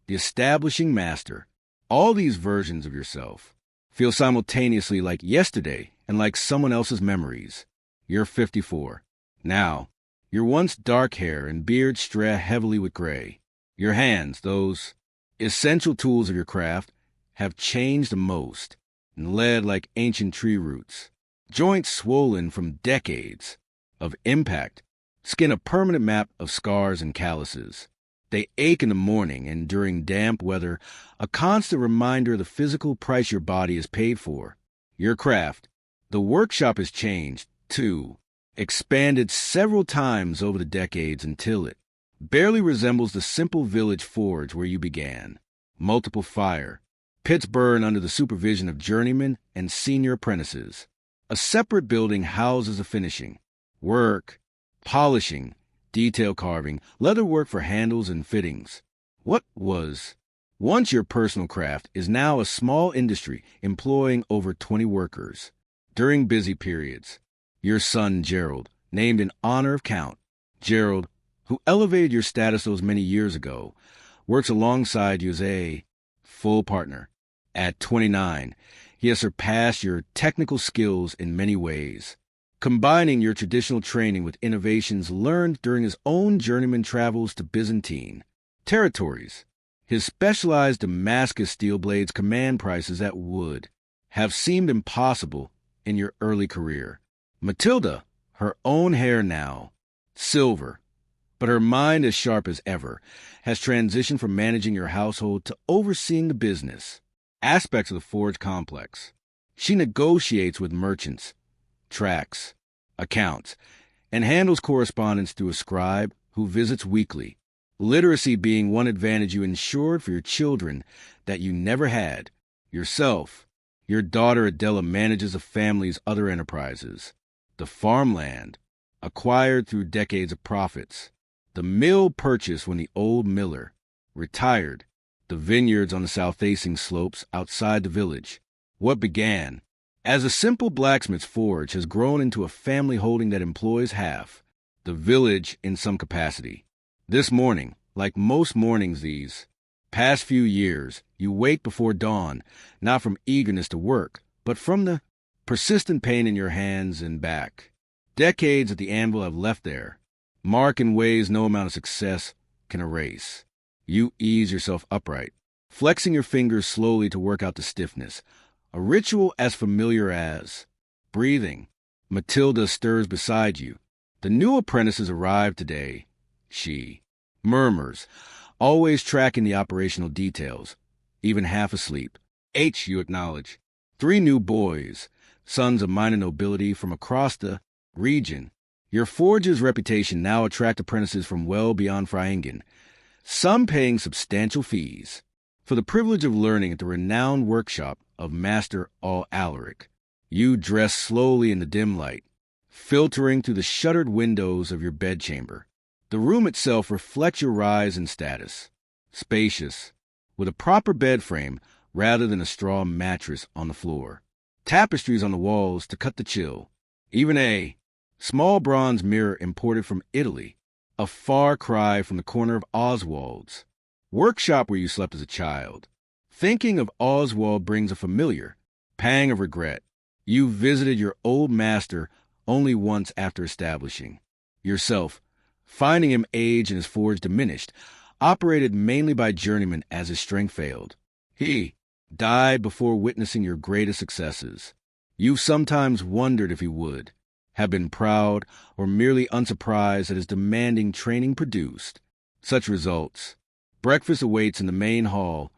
the establishing master, all these versions of yourself feel simultaneously like yesterday and like someone else's memories. You're 54. Now, your once dark hair and beard stray heavily with gray. Your hands, those essential tools of your craft, have changed the most and led like ancient tree roots. Joints swollen from decades of impact, skin a permanent map of scars and calluses. They ache in the morning and during damp weather, a constant reminder of the physical price your body is paid for. Your craft, the workshop has changed, too, expanded several times over the decades until it barely resembles the simple village forge where you began. Multiple fire, pits burn under the supervision of journeymen and senior apprentices. A separate building houses the finishing, work, polishing, detail carving, leather work for handles and fittings. What was once your personal craft is now a small industry employing over 20 workers. During busy periods, your son Gerald, named in honor of Count Gerald, who elevated your status those many years ago, works alongside you as a full partner. At 29, he has surpassed your technical skills in many ways, combining your traditional training with innovations learned during his own journeyman travels to Byzantine territories. His specialized Damascus steel blades command prices that would have seemed impossible in your early career. Matilda, her own hair now, silver, but her mind as sharp as ever, has transitioned from managing your household to overseeing the business aspects of the forge complex. She negotiates with merchants, tracks, accounts, and handles correspondence through a scribe who visits weekly, literacy being one advantage you ensured for your children that you never had. Yourself, your daughter Adela manages the family's other enterprises, the farmland, acquired through decades of profits, the mill purchased when the old miller retired, the vineyards on the south-facing slopes outside the village. What began as a simple blacksmith's forge has grown into a family holding that employs half the village in some capacity. This morning, like most mornings these past few years, you wake before dawn, not from eagerness to work, but from the persistent pain in your hands and back. Decades at the anvil have left there, mark in ways no amount of success can erase. You ease yourself upright, flexing your fingers slowly to work out the stiffness, a ritual as familiar as breathing. Matilda stirs beside you. The new apprentices arrived today, she murmurs, always tracking the operational details, even half asleep. H, you acknowledge. 3 new boys, sons of minor nobility from across the region. Your forge's reputation now attracts apprentices from well beyond Frilingen, some paying substantial fees for the privilege of learning at the renowned workshop of Master Alaric. You dress slowly in the dim light, filtering through the shuttered windows of your bedchamber. The room itself reflects your rise in status, spacious, with a proper bed frame rather than a straw mattress on the floor, tapestries on the walls to cut the chill, even a small bronze mirror imported from Italy, a far cry from the corner of Oswald's workshop where you slept as a child. Thinking of Oswald brings a familiar pang of regret. You visited your old master only once after establishing yourself, finding him age and his forge diminished, operated mainly by journeymen as his strength failed. He died before witnessing your greatest successes. You've sometimes wondered if he would have been proud or merely unsurprised that his demanding training produced such results. Breakfast awaits in the main hall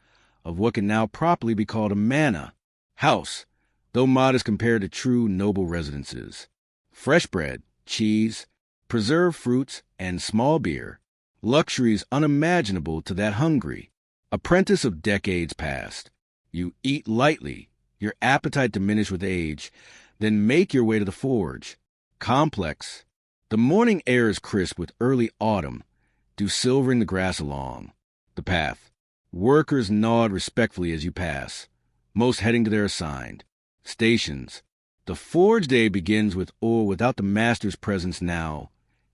of what can now properly be called a manor house, though modest compared to true noble residences. Fresh bread, cheese, preserved fruits, and small beer, luxuries unimaginable to that hungry apprentice of decades past. You eat lightly, your appetite diminished with age, then make your way to the forge. Complex. The morning air is crisp with early autumn, dew silvering the grass along the path. Workers nod respectfully as you pass, most heading to their assigned stations. The forge day begins with or without the master's presence now.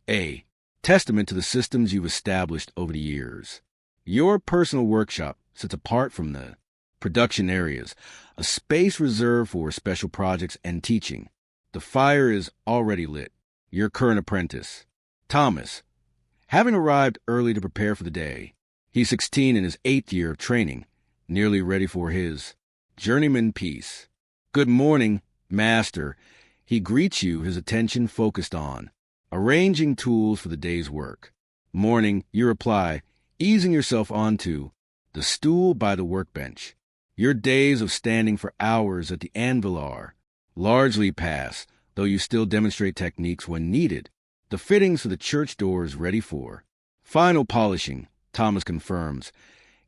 A. Testament to the systems you've established over the years. Your personal workshop sits apart from the production areas, a space reserved for special projects and teaching. The fire is already lit. Your current apprentice, Thomas, having arrived early to prepare for the day. He's 16 in his 8th year of training, nearly ready for his journeyman piece. Good morning, master. He greets you, his attention focused on arranging tools for the day's work. Morning, you reply, easing yourself onto the stool by the workbench. Your days of standing for hours at the anvil are largely past, though you still demonstrate techniques when needed. The fittings for the church door is ready for final polishing, Thomas confirms,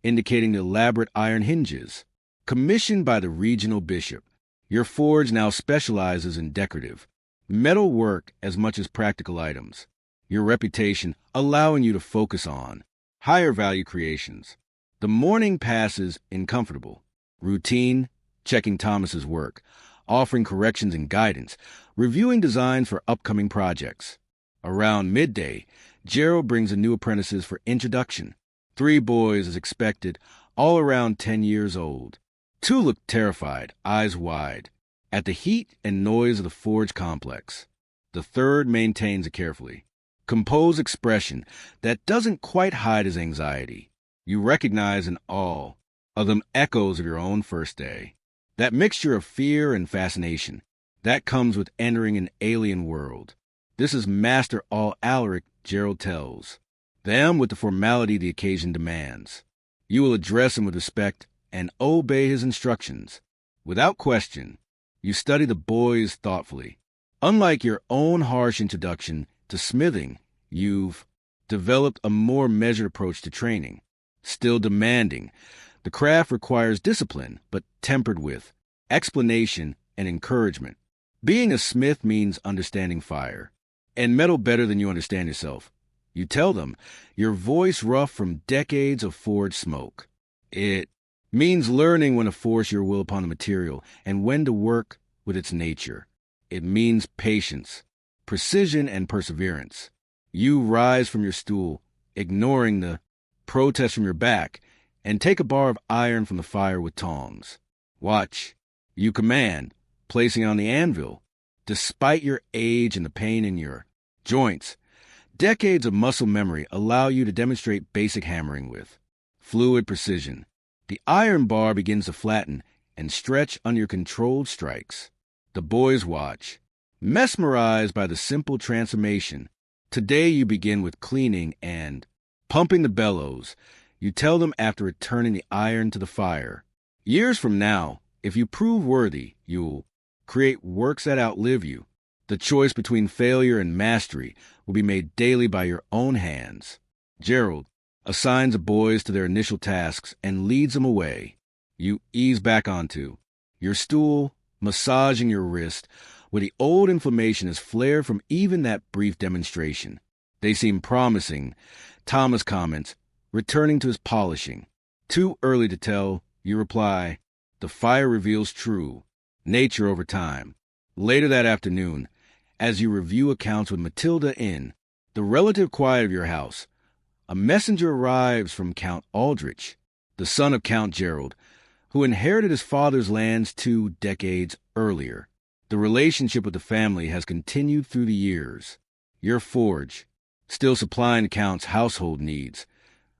indicating the elaborate iron hinges. Commissioned by the regional bishop, your forge now specializes in decorative metal work as much as practical items. Your reputation allowing you to focus on higher value creations. The morning passes in comfortable routine, checking Thomas's work, offering corrections and guidance, reviewing designs for upcoming projects. Around midday, Gerald brings the new apprentices for introduction. 3 boys as expected, all around 10 years old. 2 look terrified, eyes wide, at the heat and noise of the forge complex. The third maintains a carefully composed expression that doesn't quite hide his anxiety. You recognize in all of them echoes of your own first day. That mixture of fear and fascination that comes with entering an alien world. This is Master Alaric, Gerald tells them with the formality the occasion demands. You will address him with respect and obey his instructions. Without question, you study the boys thoughtfully. Unlike your own harsh introduction to smithing, you've developed a more measured approach to training. Still demanding, the craft requires discipline, but tempered with explanation and encouragement. Being a smith means understanding fire and metal better than you understand yourself. You tell them, your voice rough from decades of forged smoke. It means learning when to force your will upon the material and when to work with its nature. It means patience, precision, and perseverance. You rise from your stool, ignoring the protest from your back, and take a bar of iron from the fire with tongs. Watch, you command, placing it on the anvil. Despite your age and the pain in your joints, decades of muscle memory allow you to demonstrate basic hammering with fluid precision. The iron bar begins to flatten and stretch under your controlled strikes. The boys watch, mesmerized by the simple transformation. Today you begin with cleaning and pumping the bellows. You tell them after returning the iron to the fire. Years from now, if you prove worthy, you'll create works that outlive you. The choice between failure and mastery will be made daily by your own hands. Gerald assigns the boys to their initial tasks and leads them away. You ease back onto your stool, massaging your wrist, where the old inflammation has flared from even that brief demonstration. They seem promising, Thomas comments, returning to his polishing. Too early to tell, you reply. The fire reveals true nature over time. Later that afternoon, as you review accounts with Matilda in the relative quiet of your house, a messenger arrives from Count Aldrich, the son of Count Gerald, who inherited his father's lands 2 decades earlier. The relationship with the family has continued through the years. Your forge, still supplying the Count's household needs,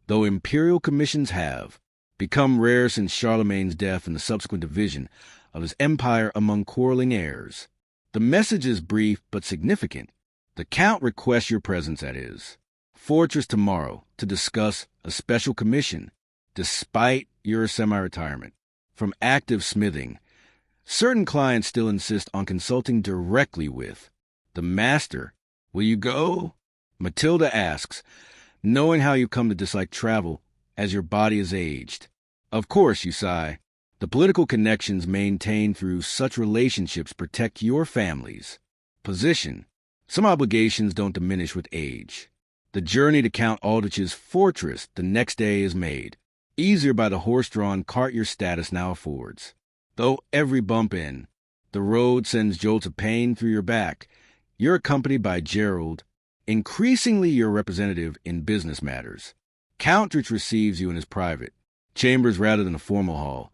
though imperial commissions have become rare since Charlemagne's death and the subsequent division of his empire among quarreling heirs. The message is brief but significant. The Count requests your presence at his fortress tomorrow to discuss a special commission. Despite your semi-retirement from active smithing, certain clients still insist on consulting directly with the master. Will you go? Matilda asks, knowing how you come to dislike travel as your body is aged. Of course, you sigh. The political connections maintained through such relationships protect your family's position. Some obligations don't diminish with age. The journey to Count Aldrich's fortress the next day is made easier by the horse-drawn cart your status now affords. Though every bump in The road sends jolts of pain through your back. You're accompanied by Gerald, increasingly your representative in business matters. Countridge receives you in his private chambers rather than a formal hall,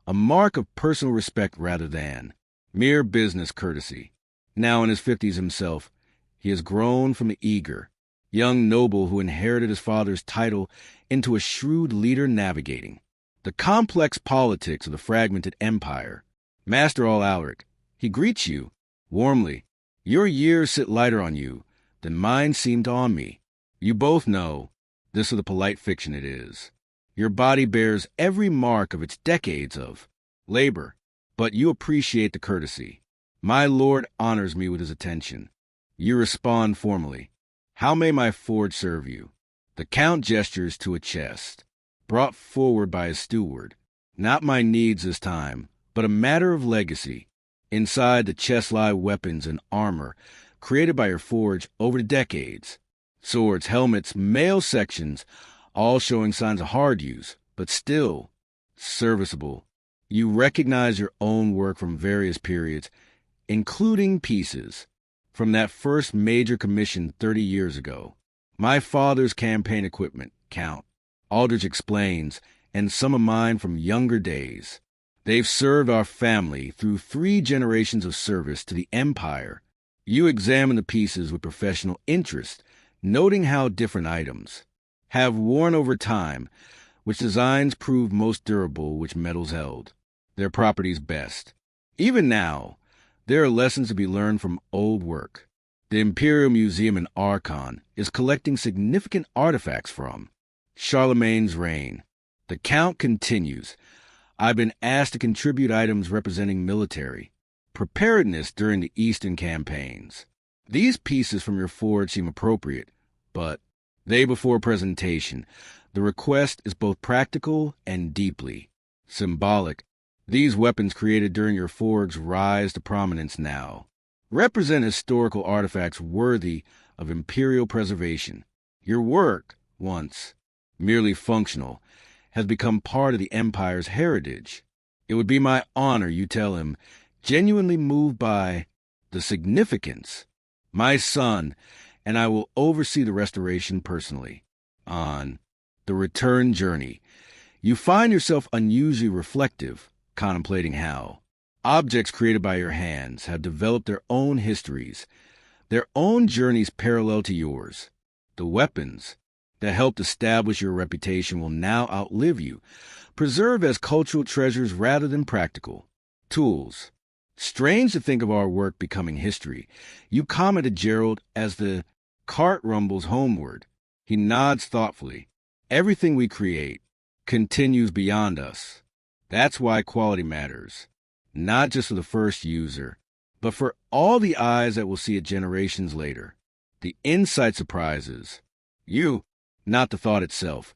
a mark of personal respect rather than mere business courtesy. Now in his 50s himself, he has grown from the eager, young noble who inherited his father's title into a shrewd leader navigating the complex politics of the fragmented empire. Master Alaric, he greets you warmly. Your years sit lighter on you than mine seemed on me. You both know this is the polite fiction it is. Your body bears every mark of its decades of labor, but you appreciate the courtesy. My lord honors me with his attention. You respond formally. How may my forge serve you? The count gestures to a chest, brought forward by his steward. Not my needs this time, but a matter of legacy. Inside the chest lie weapons and armor created by your forge over the decades. Swords, helmets, mail sections, all showing signs of hard use, but still serviceable. You recognize your own work from various periods, including pieces from that first major commission 30 years ago. My father's campaign equipment, Count, Aldrich explains, and some of mine from younger days. They've served our family through 3 generations of service to the Empire. You examine the pieces with professional interest, noting how different items have worn over time, which designs prove most durable, which metals held their properties best. Even now, there are lessons to be learned from old work. The Imperial Museum in Aachen is collecting significant artifacts from Charlemagne's reign. The Count continues. I've been asked to contribute items representing military preparedness during the Eastern campaigns. These pieces from your forge seem appropriate, but they before presentation. The request is both practical and deeply symbolic. These weapons created during your forge rise to prominence now, represent historical artifacts worthy of imperial preservation. Your work, once merely functional, has become part of the Empire's heritage. It would be my honor, you tell him, genuinely moved by the significance. My son and I will oversee the restoration personally. On the return journey, you find yourself unusually reflective, contemplating how objects created by your hands have developed their own histories, their own journeys parallel to yours. The weapons that helped establish your reputation will now outlive you, preserved as cultural treasures rather than practical tools. Strange to think of our work becoming history. You comment to Gerald as the cart rumbles homeward. He nods thoughtfully. Everything we create continues beyond us. That's why quality matters, not just for the first user, but for all the eyes that will see it generations later. The insight surprises you, not the thought itself,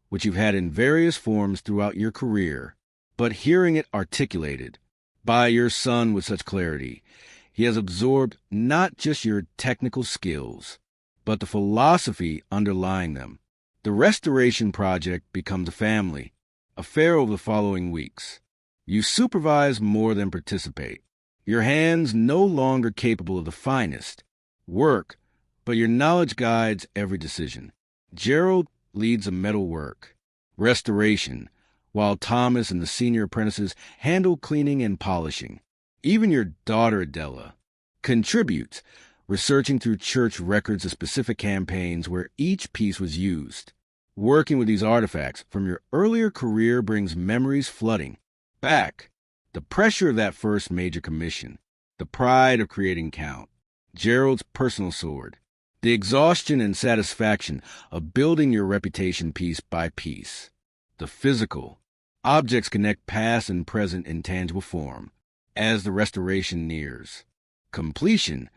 which you've had in various forms throughout your career, but hearing it articulated by your son with such clarity. He has absorbed not just your technical skills, but the philosophy underlying them. The restoration project becomes a family affair over the following weeks. You supervise more than participate. Your hands no longer capable of the finest work, but your knowledge guides every decision. Gerald leads the metal work, restoration, while Thomas and the senior apprentices handle cleaning and polishing. Even your daughter Adela contributes, researching through church records of specific campaigns where each piece was used. Working with these artifacts from your earlier career brings memories flooding back. The pressure of that first major commission, the pride of creating Count, Gerald's personal sword, the exhaustion and satisfaction of building your reputation piece by piece. The physical. Objects connect past and present in tangible form as the restoration nears completion.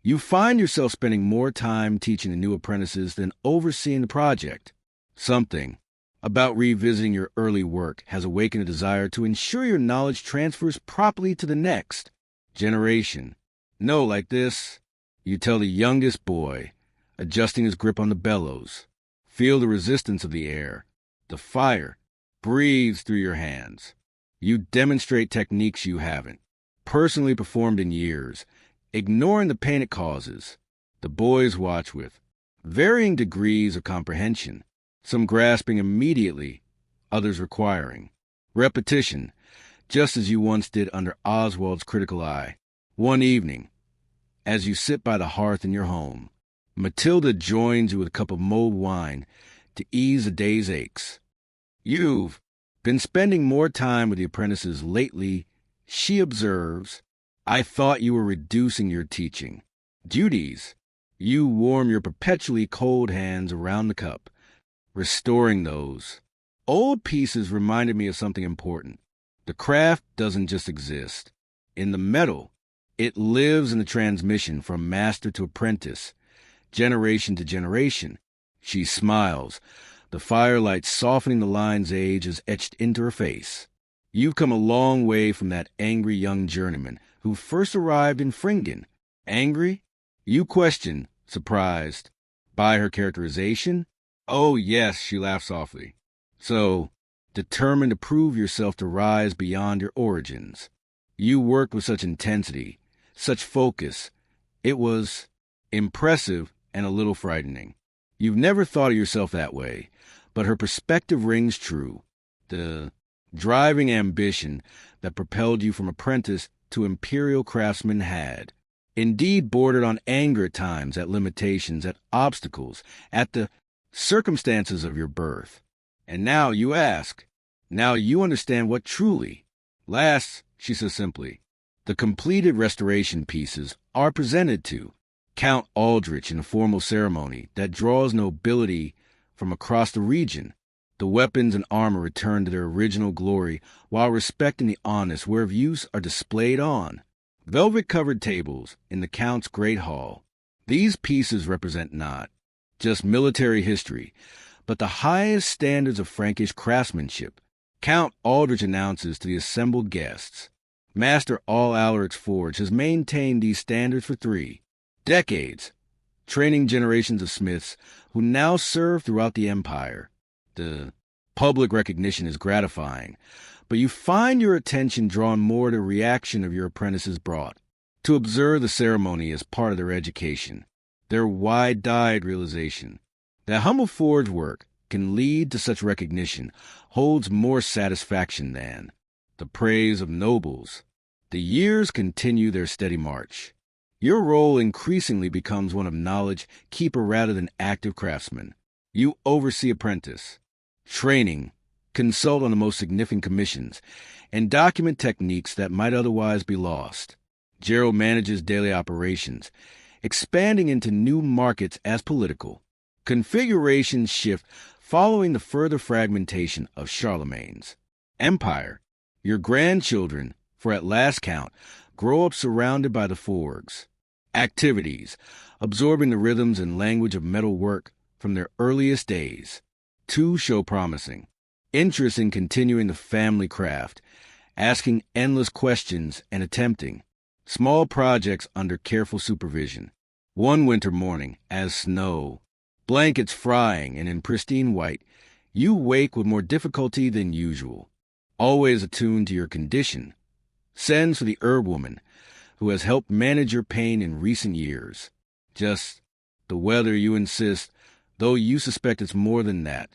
You find yourself spending more time teaching the new apprentices than overseeing the project. Something about revisiting your early work has awakened a desire to ensure your knowledge transfers properly to the next generation. No, like this, you tell the youngest boy, adjusting his grip on the bellows. Feel the resistance of the air. The fire breathes through your hands. You demonstrate techniques you haven't personally performed in years, ignoring the pain it causes. The boys watch with varying degrees of comprehension, some grasping immediately, others requiring repetition, just as you once did under Oswald's critical eye. One evening, as you sit by the hearth in your home, Matilda joins you with a cup of mulled wine to ease the day's aches. You've been spending more time with the apprentices lately, she observes. I thought you were reducing your teaching duties. You warm your perpetually cold hands around the cup, restoring those. Old pieces reminded me of something important. The craft doesn't just exist in the metal. It lives in the transmission from master to apprentice, generation to generation. She smiles, the firelight softening the lines age is etched into her face. You've come a long way from that angry young journeyman who first arrived in Frilingen. Angry? You question, surprised. By her characterization? Oh, yes, she laughed softly. So, determined to prove yourself to rise beyond your origins. You worked with such intensity, such focus. It was impressive and a little frightening. You've never thought of yourself that way, but her perspective rings true. The driving ambition that propelled you from apprentice to imperial craftsman had indeed bordered on anger at times, at limitations, at obstacles, at the circumstances of your birth. And now you ask, now you understand what truly lasts, she says simply. The completed restoration pieces are presented to Count Aldrich in a formal ceremony that draws nobility from across the region. The weapons and armor return to their original glory while respecting the honest whereof use are displayed on velvet-covered tables in the Count's great hall. These pieces represent not just military history, but the highest standards of Frankish craftsmanship. Count Aldrich announces to the assembled guests, Master Alaric's forge has maintained these standards for 3 decades, training generations of smiths who now serve throughout the empire. The public recognition is gratifying, but you find your attention drawn more to the reaction of your apprentices brought to observe the ceremony as part of their education, their wide-eyed realization that humble forge work can lead to such recognition holds more satisfaction than the praise of nobles. The years continue their steady march. Your role increasingly becomes one of knowledge keeper rather than active craftsman. You oversee apprentice training, consult on the most significant commissions, and document techniques that might otherwise be lost. Gerald manages daily operations, expanding into new markets as political. Configurations shift following the further fragmentation of Charlemagne's empire. Your grandchildren, for at last count, grow up surrounded by the forges. Activities, absorbing the rhythms and language of metal work from their earliest days. 2 show promising interest in continuing the family craft, asking endless questions and attempting small projects under careful supervision. One winter morning, as snow, blankets frying and in pristine white, you wake with more difficulty than usual. Always attuned to your condition, sends for the herb woman who has helped manage your pain in recent years. Just the weather, you insist, though you suspect it's more than that.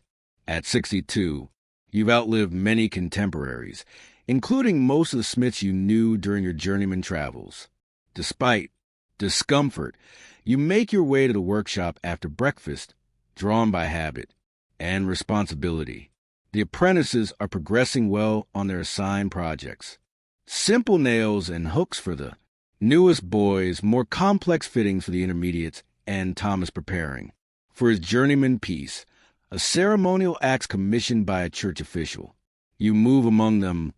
At 62, you've outlived many contemporaries, including most of the smiths you knew during your journeyman travels. Despite discomfort, you make your way to the workshop after breakfast, drawn by habit and responsibility. The apprentices are progressing well on their assigned projects. Simple nails and hooks for the newest boys, more complex fittings for the intermediates, and Thomas preparing for his journeyman piece, a ceremonial axe commissioned by a church official. You move among them,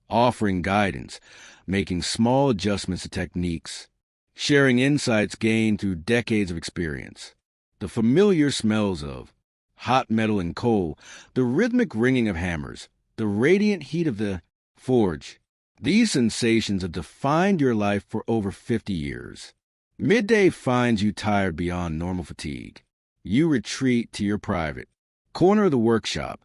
offering guidance, making small adjustments to techniques, sharing insights gained through decades of experience. The familiar smells of hot metal and coal, the rhythmic ringing of hammers, the radiant heat of the forge. These sensations have defined your life for over 50 years. Midday finds you tired beyond normal fatigue. You retreat to your private corner of the workshop,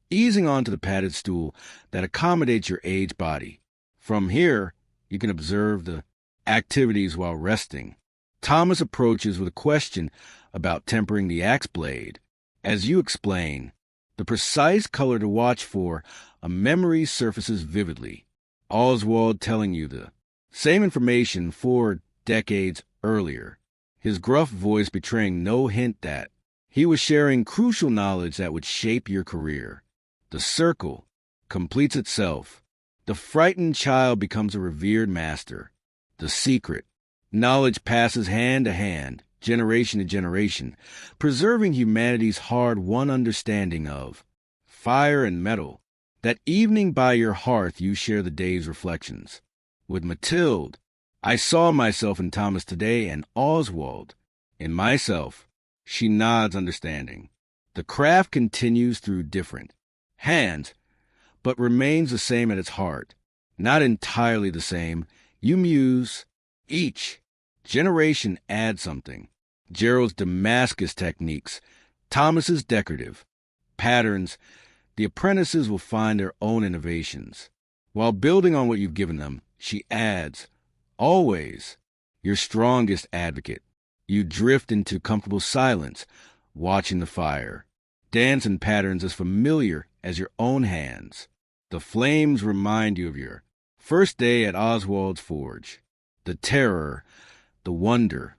easing onto the padded stool that accommodates your aged body. From here, You can observe the activities while resting. Thomas approaches with a question about tempering the axe blade. As you explain, the precise color to watch for, a memory surfaces vividly. Oswald telling you the same information 4 decades earlier, his gruff voice betraying no hint that he was sharing crucial knowledge that would shape your career. The circle completes itself. The frightened child becomes a revered master. The secret. Knowledge passes hand to hand, generation to generation, preserving humanity's hard-won understanding of fire and metal. That evening by your hearth you share the day's reflections. With Mathilde, I saw myself in Thomas today, and Oswald in myself. She nods understanding. The craft continues through different hands, but remains the same at its heart. Not entirely the same. You muse. Each generation adds something. Gerald's Damascus techniques, Thomas's decorative patterns. The apprentices will find their own innovations. While building on what you've given them, she adds, always your strongest advocate. You drift into comfortable silence, watching the fire. Dance in patterns as familiar as your own hands. The flames remind you of your first day at Oswald's forge. The terror, the wonder,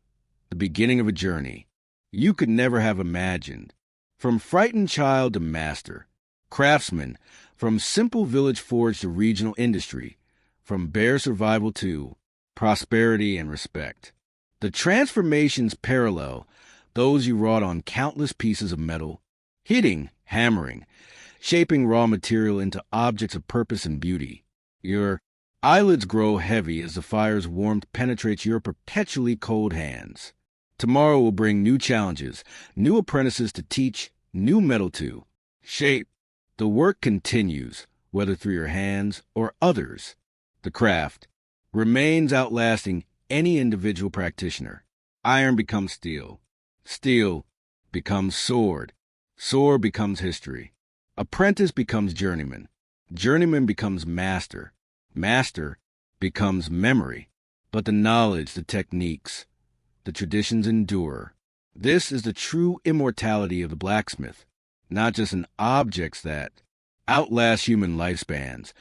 the beginning of a journey you could never have imagined. From frightened child to master, craftsman, from simple village forge to regional industry, from bare survival to prosperity and respect. The transformations parallel those you wrought on countless pieces of metal, hitting, hammering, shaping raw material into objects of purpose and beauty. Your eyelids grow heavy as the fire's warmth penetrates your perpetually cold hands. Tomorrow will bring new challenges, new apprentices to teach, new metal to shape. The work continues, whether through your hands or others. The craft remains outlasting any individual practitioner. Iron becomes steel. Steel becomes sword. Sword becomes history. Apprentice becomes journeyman. Journeyman becomes master. Master becomes memory. But the knowledge, the techniques, the traditions endure. This is the true immortality of the blacksmith, not just in objects that outlast human lifespans,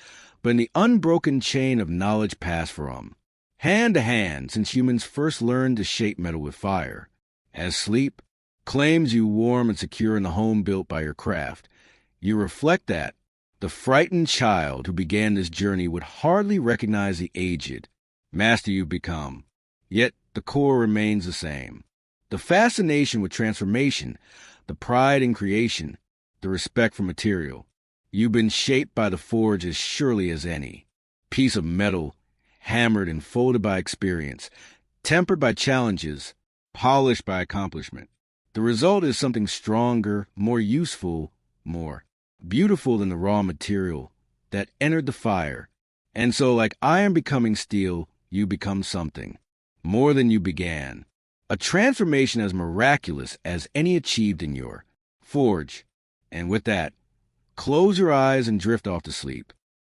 but in the unbroken chain of knowledge passed from hand to hand since humans first learned to shape metal with fire. As sleep claims you warm and secure in the home built by your craft, you reflect that the frightened child who began this journey would hardly recognize the aged master you become. Yet the core remains the same. The fascination with transformation, the pride in creation, the respect for material. You've been shaped by the forge as surely as any piece of metal, hammered and folded by experience, tempered by challenges, polished by accomplishment. The result is something stronger, more useful, more beautiful than the raw material that entered the fire. And so, like iron becoming steel, you become something more than you began. A transformation as miraculous as any achieved in your forge. And with that, close your eyes and drift off to sleep.